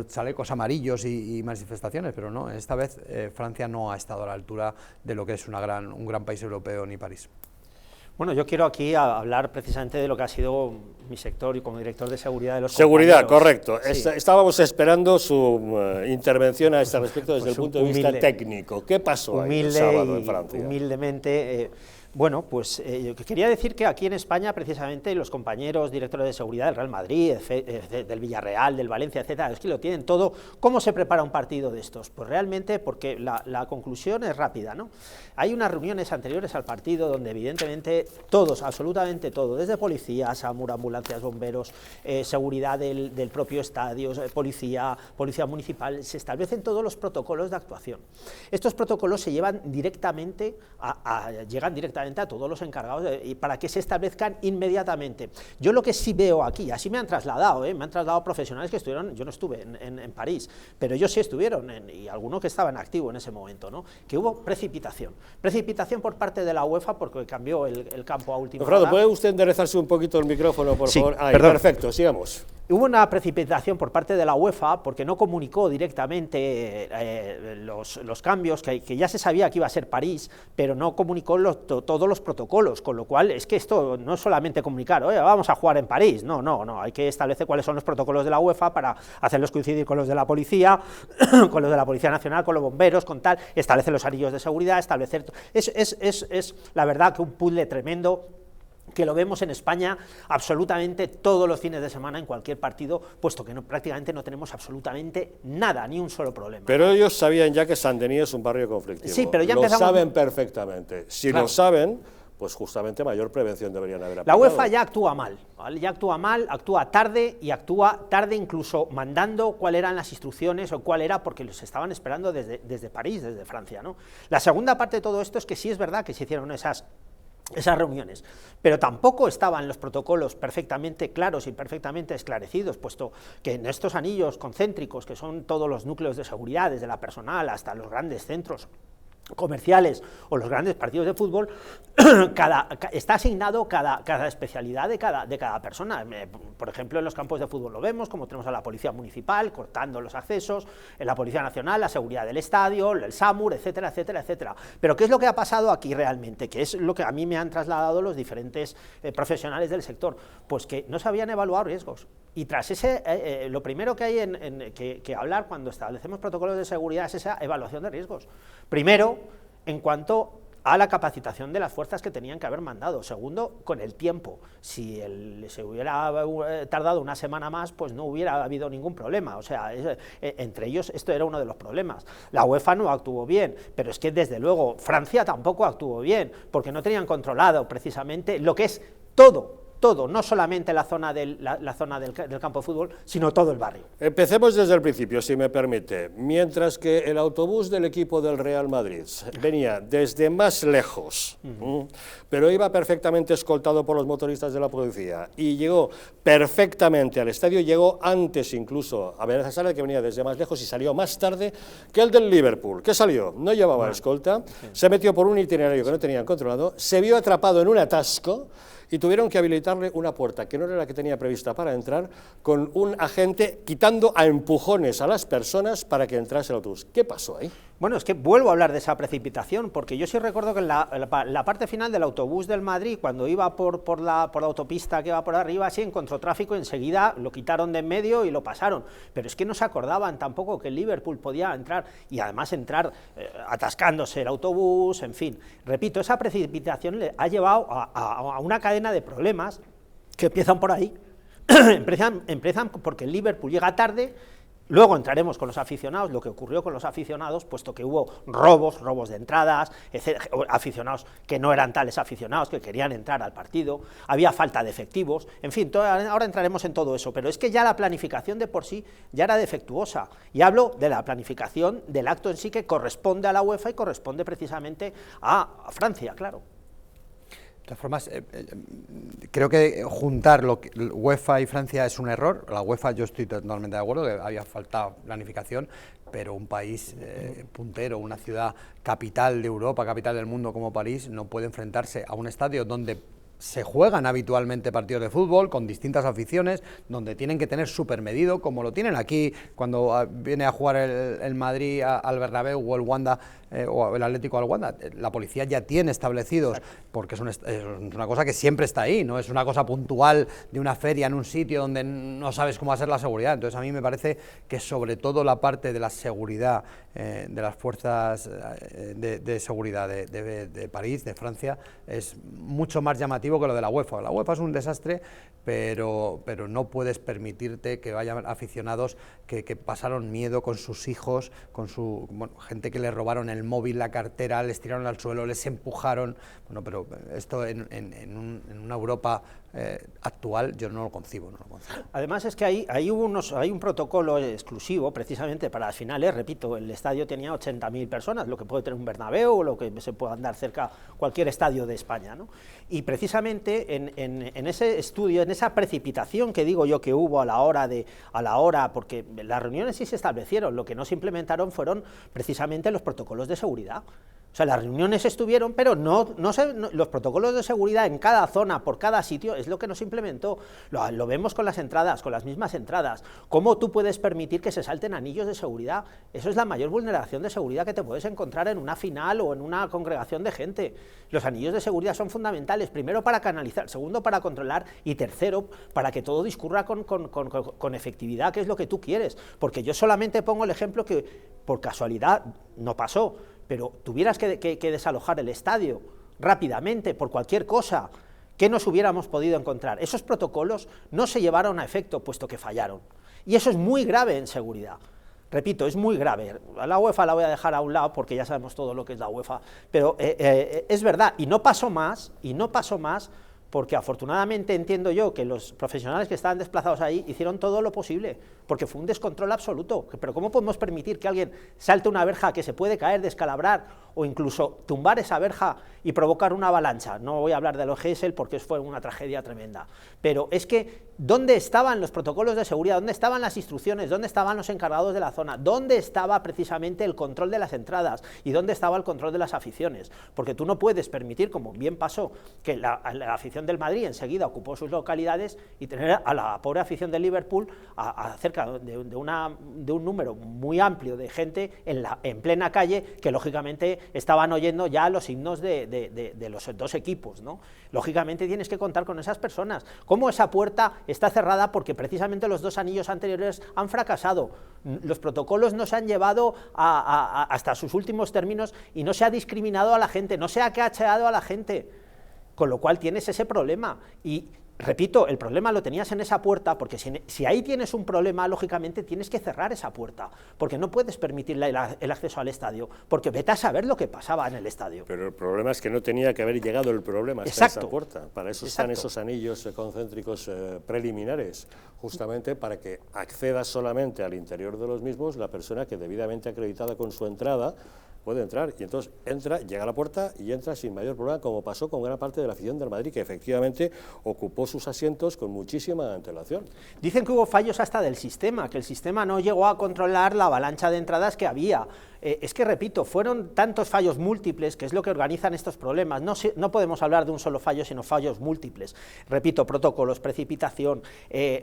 chalecos amarillos y manifestaciones, pero no, esta vez Francia no ha estado a la altura de lo que es un gran país europeo ni París. Bueno, yo quiero aquí hablar precisamente de lo que ha sido mi sector y como director de seguridad de los Seguridad, correcto. Sí. Estábamos esperando su intervención a este respecto desde el punto de vista técnico. ¿Qué pasó ahí el sábado en Francia? Humildemente, bueno, pues quería decir que aquí en España, precisamente, los compañeros directores de seguridad del Real Madrid, del Villarreal, del Valencia, etcétera, es que lo tienen todo. ¿Cómo se prepara un partido de estos? Pues realmente, porque la conclusión es rápida, ¿no? Hay unas reuniones anteriores al partido donde, evidentemente, todos, absolutamente todos, desde policías, ambulancias, bomberos, seguridad del propio estadio, policía municipal, se establecen todos los protocolos de actuación. Estos protocolos se llevan directamente llegan directamente a todos los encargados y para que se establezcan inmediatamente. Yo lo que sí veo aquí, así me han trasladado, me han trasladado profesionales que estuvieron, yo no estuve en París, pero ellos sí estuvieron, y algunos que estaban activos en ese momento, ¿no? Que hubo precipitación por parte de la UEFA porque cambió el campo a última hora. ¿Puede usted enderezarse un poquito el micrófono, por favor? Ahí, perdón. Perfecto, sigamos. Hubo una precipitación por parte de la UEFA porque no comunicó directamente los cambios, que ya se sabía que iba a ser París, pero no comunicó todos los protocolos, con lo cual es que esto no es solamente comunicar, oye, vamos a jugar en París, no, hay que establecer cuáles son los protocolos de la UEFA para hacerlos coincidir con los de la policía, con los de la Policía Nacional, con los bomberos, con tal, establecer los anillos de seguridad, establecer... Es la verdad que un puzzle tremendo, que lo vemos en España absolutamente todos los fines de semana en cualquier partido, puesto que prácticamente no tenemos absolutamente nada, ni un solo problema. Pero ellos sabían ya que Saint-Denis es un barrio conflictivo. Sí, pero ya lo empezamos... saben perfectamente. Si lo saben, pues justamente mayor prevención deberían haber aplicado. La UEFA ya actúa mal, ¿vale? Ya actúa mal, actúa tarde, y actúa tarde incluso mandando cuáles eran las instrucciones o cuál era, porque los estaban esperando desde París, desde Francia, ¿no? La segunda parte de todo esto es que sí es verdad que se hicieron esas reuniones, pero tampoco estaban los protocolos perfectamente claros y perfectamente esclarecidos, puesto que en estos anillos concéntricos, que son todos los núcleos de seguridad, desde la personal hasta los grandes centros comerciales o los grandes partidos de fútbol, está asignado cada especialidad de cada persona. Por ejemplo, en los campos de fútbol lo vemos, como tenemos a la Policía Municipal cortando los accesos, en la Policía Nacional la seguridad del estadio, el SAMUR, etcétera, etcétera, etcétera. Pero ¿qué es lo que ha pasado aquí realmente? Que es lo que a mí me han trasladado los diferentes profesionales del sector, pues que no sabían evaluar riesgos. Y tras lo primero que hay que hablar cuando establecemos protocolos de seguridad es esa evaluación de riesgos. Primero, en cuanto a la capacitación de las fuerzas que tenían que haber mandado. Segundo, con el tiempo. Si se hubiera tardado una semana más, pues no hubiera habido ningún problema. O sea, entre ellos esto era uno de los problemas. La UEFA no actuó bien, pero es que desde luego Francia tampoco actuó bien, porque no tenían controlado precisamente lo que es todo, no solamente la zona del campo de fútbol, sino todo el barrio. Empecemos desde el principio, si me permite. Mientras que el autobús del equipo del Real Madrid venía desde más lejos, pero iba perfectamente escoltado por los motoristas de la policía y llegó perfectamente al estadio, llegó antes incluso, a pesar de que venía desde más lejos, y salió más tarde que el del Liverpool. ¿Qué salió? No llevaba escolta, se metió por un itinerario que no tenían controlado, se vio atrapado en un atasco y tuvieron que habilitarle una puerta que no era la que tenía prevista para entrar, con un agente quitando a empujones a las personas para que entrase el autobús. ¿Qué pasó ahí? Bueno, es que vuelvo a hablar de esa precipitación, porque yo sí recuerdo que en la parte final del autobús del Madrid, cuando iba por la autopista que va por arriba, sí encontró tráfico, enseguida lo quitaron de en medio y lo pasaron, pero es que no se acordaban tampoco que el Liverpool podía entrar, y además entrar atascándose el autobús, en fin. Repito, esa precipitación le ha llevado a una cadena de problemas que empiezan por ahí, empiezan porque el Liverpool llega tarde. Luego entraremos con los aficionados, lo que ocurrió con los aficionados, puesto que hubo robos de entradas, aficionados que no eran tales aficionados, que querían entrar al partido, había falta de efectivos, en fin, ahora entraremos en todo eso, pero es que ya la planificación de por sí ya era defectuosa, y hablo de la planificación del acto en sí, que corresponde a la UEFA y corresponde precisamente a Francia, claro. De todas formas, creo que juntar UEFA y Francia es un error. La UEFA, yo estoy totalmente de acuerdo, que había faltado planificación, pero un país puntero, una ciudad capital de Europa, capital del mundo como París, no puede enfrentarse a un estadio donde se juegan habitualmente partidos de fútbol con distintas aficiones, donde tienen que tener súper medido, como lo tienen aquí cuando viene a jugar el Madrid al Bernabéu o el Wanda o el Atlético al Wanda. La policía ya tiene establecidos, porque es una cosa que siempre está ahí, no es una cosa puntual de una feria en un sitio donde no sabes cómo va a ser la seguridad. Entonces a mí me parece que sobre todo la parte de la seguridad de las fuerzas de seguridad de París, de Francia, es mucho más llamativo que lo de la UEFA. La UEFA es un desastre, pero no puedes permitirte que vayan aficionados que pasaron miedo con sus hijos, con gente que les robaron el móvil, la cartera, les tiraron al suelo, les empujaron. Bueno, pero esto en una Europa actual yo no lo concibo. Además es que hay un protocolo exclusivo precisamente para las finales. Repito, el estadio tenía 80.000 personas, lo que puede tener un Bernabéu o lo que se pueda andar cerca cualquier estadio de España, ¿no? Y precisamente en ese estudio, en esa precipitación que digo yo que hubo a la hora, porque las reuniones sí se establecieron, lo que no se implementaron fueron precisamente los protocolos de seguridad. O O sea, las reuniones estuvieron, pero los protocolos de seguridad en cada zona, por cada sitio, es lo que no se implementó. Lo vemos con las entradas, con las mismas entradas. ¿Cómo tú puedes permitir que se salten anillos de seguridad? Eso es la mayor vulneración de seguridad que te puedes encontrar en una final o en una congregación de gente. Los anillos de seguridad son fundamentales, primero para canalizar, segundo para controlar y tercero para que todo discurra con efectividad, que es lo que tú quieres. Porque yo solamente pongo el ejemplo que por casualidad no pasó, pero tuvieras que desalojar el estadio rápidamente por cualquier cosa, ¿qué nos hubiéramos podido encontrar? Esos protocolos no se llevaron a efecto puesto que fallaron, y eso es muy grave en seguridad. Repito, es muy grave. A la UEFA la voy a dejar a un lado porque ya sabemos todo lo que es la UEFA, pero es verdad, y no pasó más, porque afortunadamente entiendo yo que los profesionales que estaban desplazados ahí hicieron todo lo posible, porque fue un descontrol absoluto. Pero ¿cómo podemos permitir que alguien salte una verja que se puede caer, descalabrar, o incluso tumbar esa verja y provocar una avalancha? No voy a hablar de los Gesell porque fue una tragedia tremenda, pero es que ¿dónde estaban los protocolos de seguridad? ¿Dónde estaban las instrucciones? ¿Dónde estaban los encargados de la zona? ¿Dónde estaba precisamente el control de las entradas? ¿Y dónde estaba el control de las aficiones? Porque tú no puedes permitir, como bien pasó, que la afición del Madrid enseguida ocupó sus localidades y tener a la pobre afición del Liverpool a cerca de un número muy amplio de gente en plena calle, que lógicamente estaban oyendo ya los himnos de los dos equipos, ¿no? Lógicamente tienes que contar con esas personas. ¿Cómo esa puerta está cerrada? Porque precisamente los dos anillos anteriores han fracasado. Los protocolos no se han llevado hasta sus últimos términos y no se ha discriminado a la gente, no se ha cacheado a la gente, con lo cual tienes ese problema. Y repito, el problema lo tenías en esa puerta, porque si ahí tienes un problema, lógicamente tienes que cerrar esa puerta, porque no puedes permitirle el acceso al estadio, porque vete a saber lo que pasaba en el estadio. Pero el problema es que no tenía que haber llegado el problema hasta esa puerta. Para eso están esos anillos concéntricos preliminares, justamente para que acceda solamente al interior de los mismos la persona que debidamente acreditada con su entrada puede entrar, y entonces entra, llega a la puerta y entra sin mayor problema, como pasó con gran parte de la afición del Madrid, que efectivamente ocupó sus asientos con muchísima antelación. Dicen que hubo fallos hasta del sistema, que el sistema no llegó a controlar la avalancha de entradas que había. Es que, repito, fueron tantos fallos múltiples, que es lo que organizan estos problemas. No podemos hablar de un solo fallo, sino fallos múltiples. Repito, protocolos, precipitación,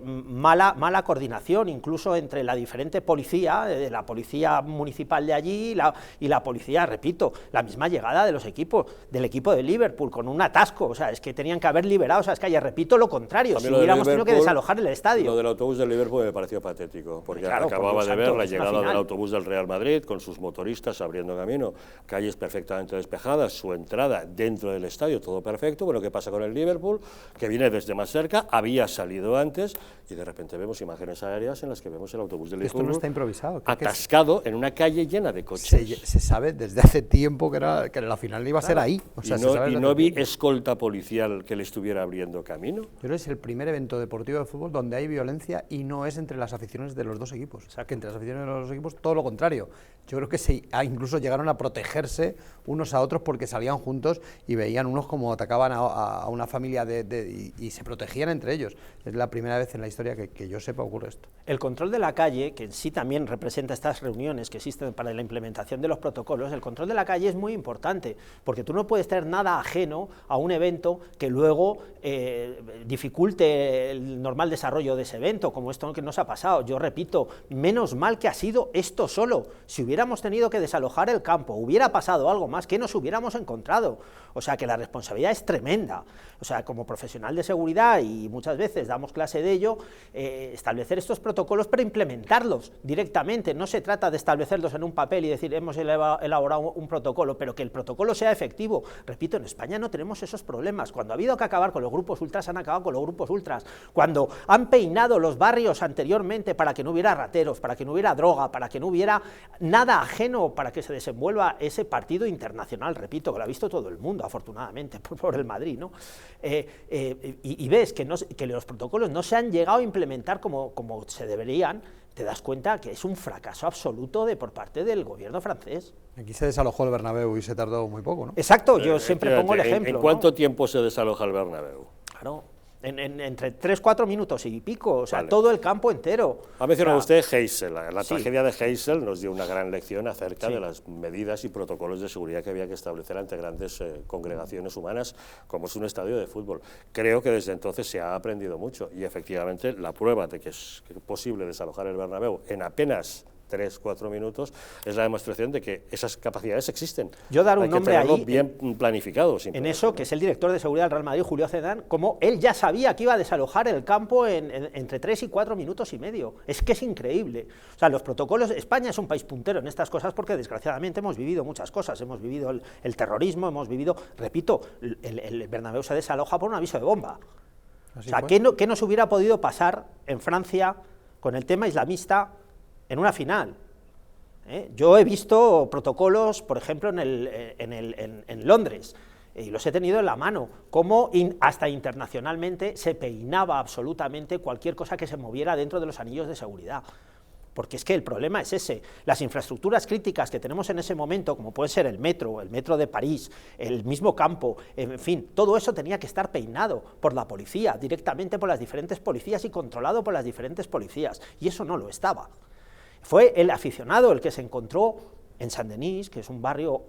mala coordinación, incluso entre la diferente policía, la policía municipal de allí y la policía, repito, la misma llegada de los equipos, del equipo de Liverpool, con un atasco. O sea, es que tenían que haber liberado esas calles. Repito, lo contrario, si hubiéramos tenido que desalojar el estadio. Lo del autobús del Liverpool me pareció patético, porque claro, acababa de ver la llegada del autobús del Real Madrid con sus motoristas abriendo camino, calles perfectamente despejadas, su entrada dentro del estadio, todo perfecto. Bueno, ¿qué pasa con el Liverpool? Que viene desde más cerca, había salido antes, y de repente vemos imágenes aéreas en las que vemos el autobús del Liverpool. Esto no está improvisado. Atascado en una calle llena de coches. Se sabe desde hace tiempo que la final iba a ser ahí. O sea, y no vi escolta policial que le estuviera abriendo camino. Pero es el primer evento deportivo de fútbol donde hay violencia, y no es entre las aficiones de los dos equipos. O sea, que entre las aficiones de los dos equipos todo lo contrario. Yo creo que incluso llegaron a protegerse unos a otros porque salían juntos y veían unos como atacaban a una familia y se protegían entre ellos. Es la primera vez en la historia que yo sepa ocurre esto. El control de la calle, que en sí también representa estas reuniones que existen para la implementación de los protocolos, el control de la calle es muy importante, porque tú no puedes tener nada ajeno a un evento que luego dificulte el normal desarrollo de ese evento, como esto que nos ha pasado. Yo repito, menos mal que ha sido esto solo. Si hubiéramos tenido que desalojar el campo, hubiera pasado algo más, ¿qué nos hubiéramos encontrado? O sea, que la responsabilidad es tremenda. O sea, como profesional de seguridad, y muchas veces damos clase de ello, establecer estos protocolos, pero implementarlos directamente. No se trata de establecerlos en un papel y decir, hemos elaborado un protocolo, pero que el protocolo sea efectivo. Repito, en España no tenemos esos problemas. Cuando ha habido que acabar con los grupos ultras, han acabado con los grupos ultras. Cuando han peinado los barrios anteriormente para que no hubiera rateros, para que no hubiera droga, para que no hubiera nada ajeno para que se desenvuelva ese partido internacional, repito, que lo ha visto todo el mundo, afortunadamente, por el Madrid, ¿no? Y ves que los protocolos no se han llegado a implementar como se deberían, te das cuenta que es un fracaso absoluto por parte del gobierno francés. Aquí se desalojó el Bernabéu y se tardó muy poco, ¿no? Exacto, yo siempre pongo el ejemplo. ¿En cuánto tiempo se desaloja el Bernabéu? Claro. entre 3-4 minutos y pico, o sea, Vale. todo el campo entero. Ha mencionado O sea, usted Heysel. La sí. tragedia de Heysel nos dio una gran lección acerca Sí. de las medidas y protocolos de seguridad que había que establecer ante grandes congregaciones humanas, como es un estadio de fútbol. Creo que desde entonces se ha aprendido mucho y efectivamente la prueba de que es posible desalojar el Bernabéu en apenas 3-4 minutos es la demostración de que esas capacidades existen. Yo dar un Hay que nombre tenerlo ahí, bien planificado. en simplemente, eso, ¿no? que es el director de seguridad del Real Madrid, Julio Cedán, como él ya sabía que iba a desalojar el campo entre 3 y 4 minutos y medio. Es que es increíble. O sea, los protocolos, España es un país puntero en estas cosas porque desgraciadamente hemos vivido muchas cosas, hemos vivido el terrorismo, hemos vivido, repito, el Bernabéu se desaloja por un aviso de bomba. O sea, ¿qué nos hubiera podido pasar en Francia con el tema islamista en una final? Yo he visto protocolos, por ejemplo, en Londres, y los he tenido en la mano, cómo hasta internacionalmente se peinaba absolutamente cualquier cosa que se moviera dentro de los anillos de seguridad. Porque es que el problema es ese, las infraestructuras críticas que tenemos en ese momento, como puede ser el metro de París, el mismo campo, en fin, todo eso tenía que estar peinado por la policía, directamente por las diferentes policías y controlado por las diferentes policías, y eso no lo estaba. Fue el aficionado el que se encontró en Saint-Denis, que es un barrio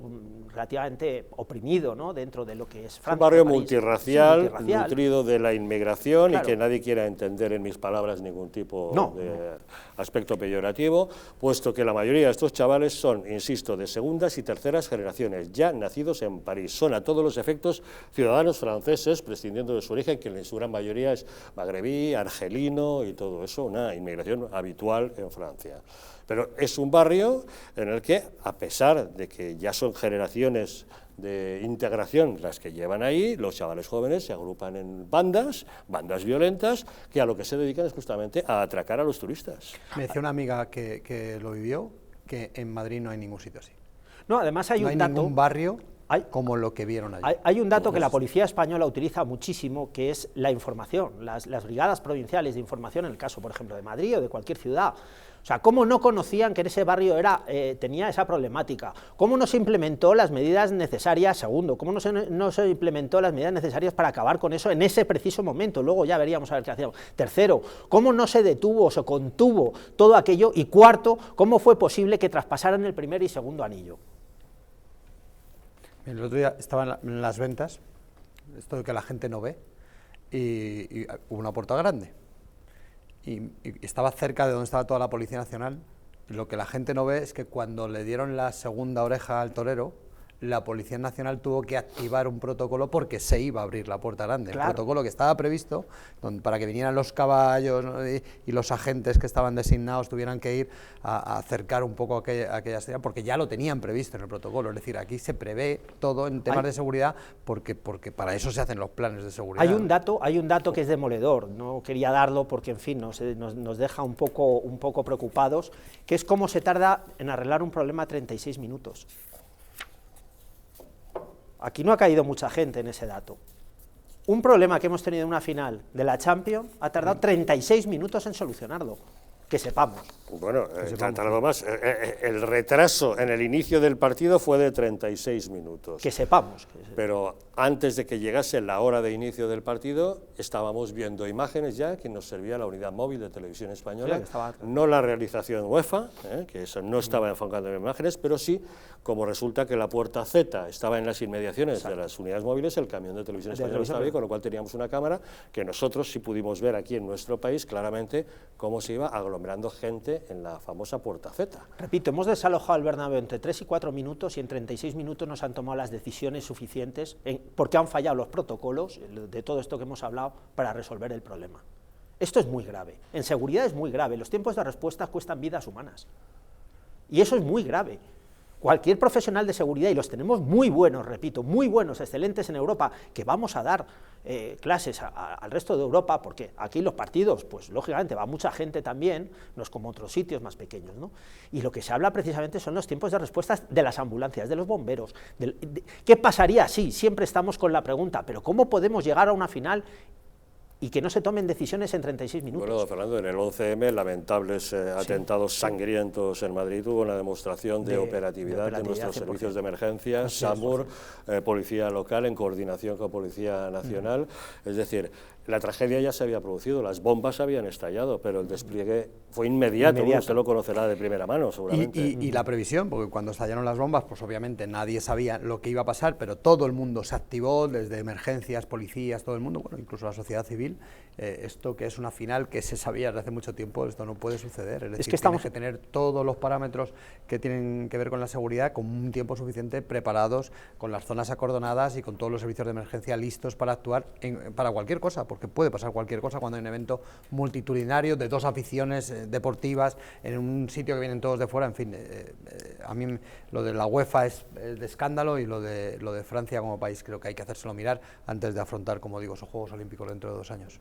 relativamente oprimido, ¿no?, dentro de lo que es Francia. Un barrio París. multirracial, Sí, multirracial, nutrido de la inmigración, claro, y que nadie quiera entender en mis palabras ningún tipo No, de aspecto peyorativo, puesto que la mayoría de estos chavales son, insisto, de segundas y terceras generaciones, ya nacidos en París. Son a todos los efectos ciudadanos franceses, prescindiendo de su origen, que en su gran mayoría es magrebí, argelino y todo eso, una inmigración habitual en Francia. Pero es un barrio en el que, a pesar de que ya son generaciones de integración las que llevan ahí, los chavales jóvenes se agrupan en bandas violentas, que a lo que se dedican es justamente a atracar a los turistas. Me decía una amiga que lo vivió, que en Madrid no hay ningún sitio así. No, además hay no un hay dato... ningún barrio como lo que vieron allí. Hay un dato que la policía española utiliza muchísimo, que es la información, las brigadas provinciales de información, en el caso, por ejemplo, de Madrid o de cualquier ciudad. O sea, ¿cómo no conocían que en ese barrio tenía esa problemática? ¿Cómo no se implementó las medidas necesarias? Segundo, ¿cómo no se implementó las medidas necesarias para acabar con eso en ese preciso momento? Luego ya veríamos a ver qué hacíamos. Tercero, ¿cómo no se detuvo o se contuvo todo aquello? Y cuarto, ¿cómo fue posible que traspasaran el primer y segundo anillo? El otro día estaba en las ventas, esto de que la gente no ve, y hubo una puerta grande. Y estaba cerca de donde estaba toda la Policía Nacional. Lo que la gente no ve es que cuando le dieron la segunda oreja al torero, la Policía Nacional tuvo que activar un protocolo porque se iba a abrir la puerta grande. Claro. El protocolo que estaba previsto, para que vinieran los caballos, ¿no?, y los agentes que estaban designados tuvieran que ir a acercar un poco aquella estrella, porque ya lo tenían previsto en el protocolo. Es decir, aquí se prevé todo en temas de seguridad porque para eso se hacen los planes de seguridad. Hay un dato que es demoledor, no quería darlo porque, en fin, nos deja un poco preocupados, que es cómo se tarda en arreglar un problema 36 minutos. Aquí no ha caído mucha gente en ese dato. Un problema que hemos tenido en una final de la Champions ha tardado 36 minutos en solucionarlo, que sepamos. Bueno, tardó más. El retraso en el inicio del partido fue de 36 minutos. Que sepamos. Pero antes de que llegase la hora de inicio del partido, estábamos viendo imágenes ya que nos servía la unidad móvil de Televisión Española, no la realización UEFA, que eso no estaba enfocando en imágenes, pero sí, como resulta que la puerta Z estaba en las inmediaciones de las unidades móviles, el camión de Televisión Española estaba ahí, con lo cual teníamos una cámara que nosotros sí pudimos ver aquí en nuestro país claramente cómo se iba aglomerando gente en la famosa puerta Z. Repito, hemos desalojado el Bernabéu entre 3 y 4 minutos y en 36 minutos nos han tomado las decisiones suficientes, porque han fallado los protocolos de todo esto que hemos hablado, para resolver el problema. Esto es muy grave, en seguridad es muy grave, los tiempos de respuesta cuestan vidas humanas, y eso es muy grave. Cualquier profesional de seguridad, y los tenemos muy buenos, repito, muy buenos, excelentes en Europa, que vamos a dar clases al resto de Europa, porque aquí los partidos, pues lógicamente va mucha gente también, no es como otros sitios más pequeños, ¿no? Y lo que se habla precisamente son los tiempos de respuesta de las ambulancias, de los bomberos. ¿Qué pasaría si siempre estamos con la pregunta, pero cómo podemos llegar a una final y que no se tomen decisiones en 36 minutos. Bueno, Fernando, en el 11M, lamentables atentados sangrientos en Madrid, hubo una demostración de operatividad de nuestros servicios de emergencia, SAMUR, Policía Local, en coordinación con Policía Nacional. Es decir, la tragedia ya se había producido, las bombas habían estallado, pero el despliegue fue inmediato. Bueno, usted lo conocerá de primera mano, seguramente. Y la previsión, porque cuando estallaron las bombas, pues obviamente nadie sabía lo que iba a pasar, pero todo el mundo se activó, desde emergencias, policías, todo el mundo, bueno, incluso la sociedad civil. Esto que es una final que se sabía desde hace mucho tiempo, esto no puede suceder. Es decir, tenemos que tener todos los parámetros que tienen que ver con la seguridad con un tiempo suficiente preparados, con las zonas acordonadas y con todos los servicios de emergencia listos para actuar para cualquier cosa, porque puede pasar cualquier cosa cuando hay un evento multitudinario de dos aficiones deportivas en un sitio que vienen todos de fuera. En fin, a mí lo de la UEFA es de escándalo, y lo de Francia como país creo que hay que hacérselo mirar antes de afrontar, como digo, esos Juegos Olímpicos dentro de 2 años.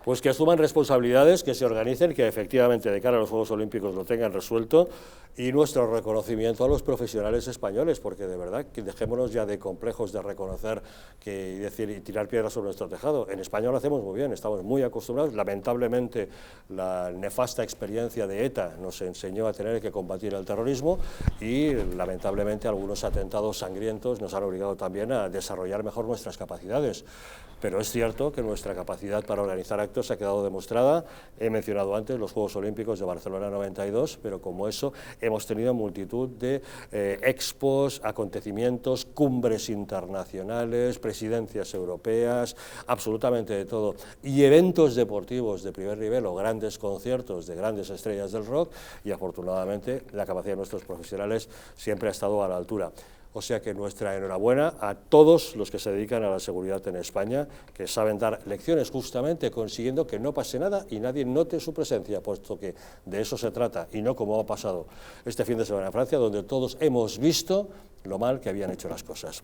Pues que asuman responsabilidades, que se organicen, que efectivamente de cara a los Juegos Olímpicos lo tengan resuelto, y nuestro reconocimiento a los profesionales españoles, porque de verdad que dejémonos ya de complejos de reconocer y decir y tirar piedras sobre nuestro tejado. En España lo hacemos muy bien, estamos muy acostumbrados. Lamentablemente la nefasta experiencia de ETA nos enseñó a tener que combatir el terrorismo, y lamentablemente algunos atentados sangrientos nos han obligado también a desarrollar mejor nuestras capacidades. Pero es cierto que nuestra capacidad para organizar actos ha quedado demostrada. He mencionado antes los Juegos Olímpicos de Barcelona 92, pero como eso hemos tenido multitud de expos, acontecimientos, cumbres internacionales, presidencias europeas, absolutamente de todo, y eventos deportivos de primer nivel o grandes conciertos de grandes estrellas del rock, y afortunadamente la capacidad de nuestros profesionales siempre ha estado a la altura. O sea que nuestra enhorabuena a todos los que se dedican a la seguridad en España, que saben dar lecciones justamente consiguiendo que no pase nada y nadie note su presencia, puesto que de eso se trata, y no como ha pasado este fin de semana en Francia, donde todos hemos visto lo mal que habían hecho las cosas.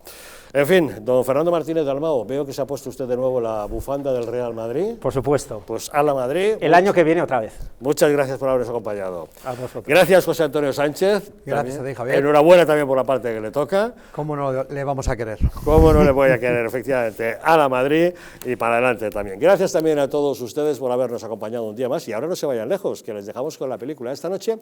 En fin, don Fernando Martínez Dalmau, veo que se ha puesto usted de nuevo la bufanda del Real Madrid. Por supuesto. Pues a la Madrid. El año que viene otra vez. Muchas gracias por habernos acompañado. A vosotros. Gracias, José Antonio Sánchez. Gracias a ti, Javier. Enhorabuena también por la parte que le toca. ¿Cómo no le vamos a querer? ¿Cómo no le voy a querer? Efectivamente, a la Madrid y para adelante también. Gracias también a todos ustedes por habernos acompañado un día más, y ahora no se vayan lejos, que les dejamos con la película esta noche,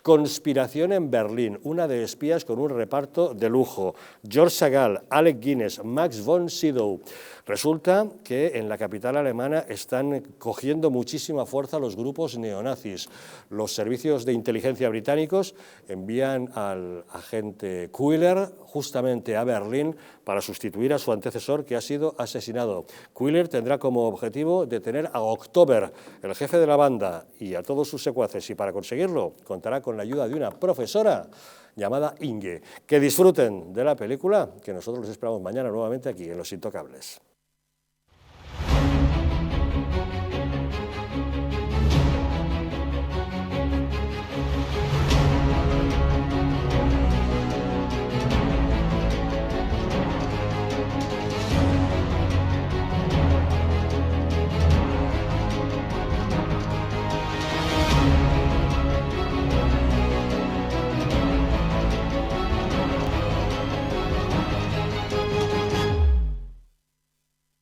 Conspiración en Berlín, una de espías con un reparto de lujo. George Segal, Alec Guinness, Max von Sydow. Resulta que en la capital alemana están cogiendo muchísima fuerza los grupos neonazis. Los servicios de inteligencia británicos envían al agente Kuhler justamente a Berlín para sustituir a su antecesor, que ha sido asesinado. Kuhler tendrá como objetivo detener a Oktober, el jefe de la banda, y a todos sus secuaces, y para conseguirlo contará con la ayuda de una profesora llamada Inge. Que disfruten de la película, que nosotros los esperamos mañana nuevamente aquí en Los Intocables.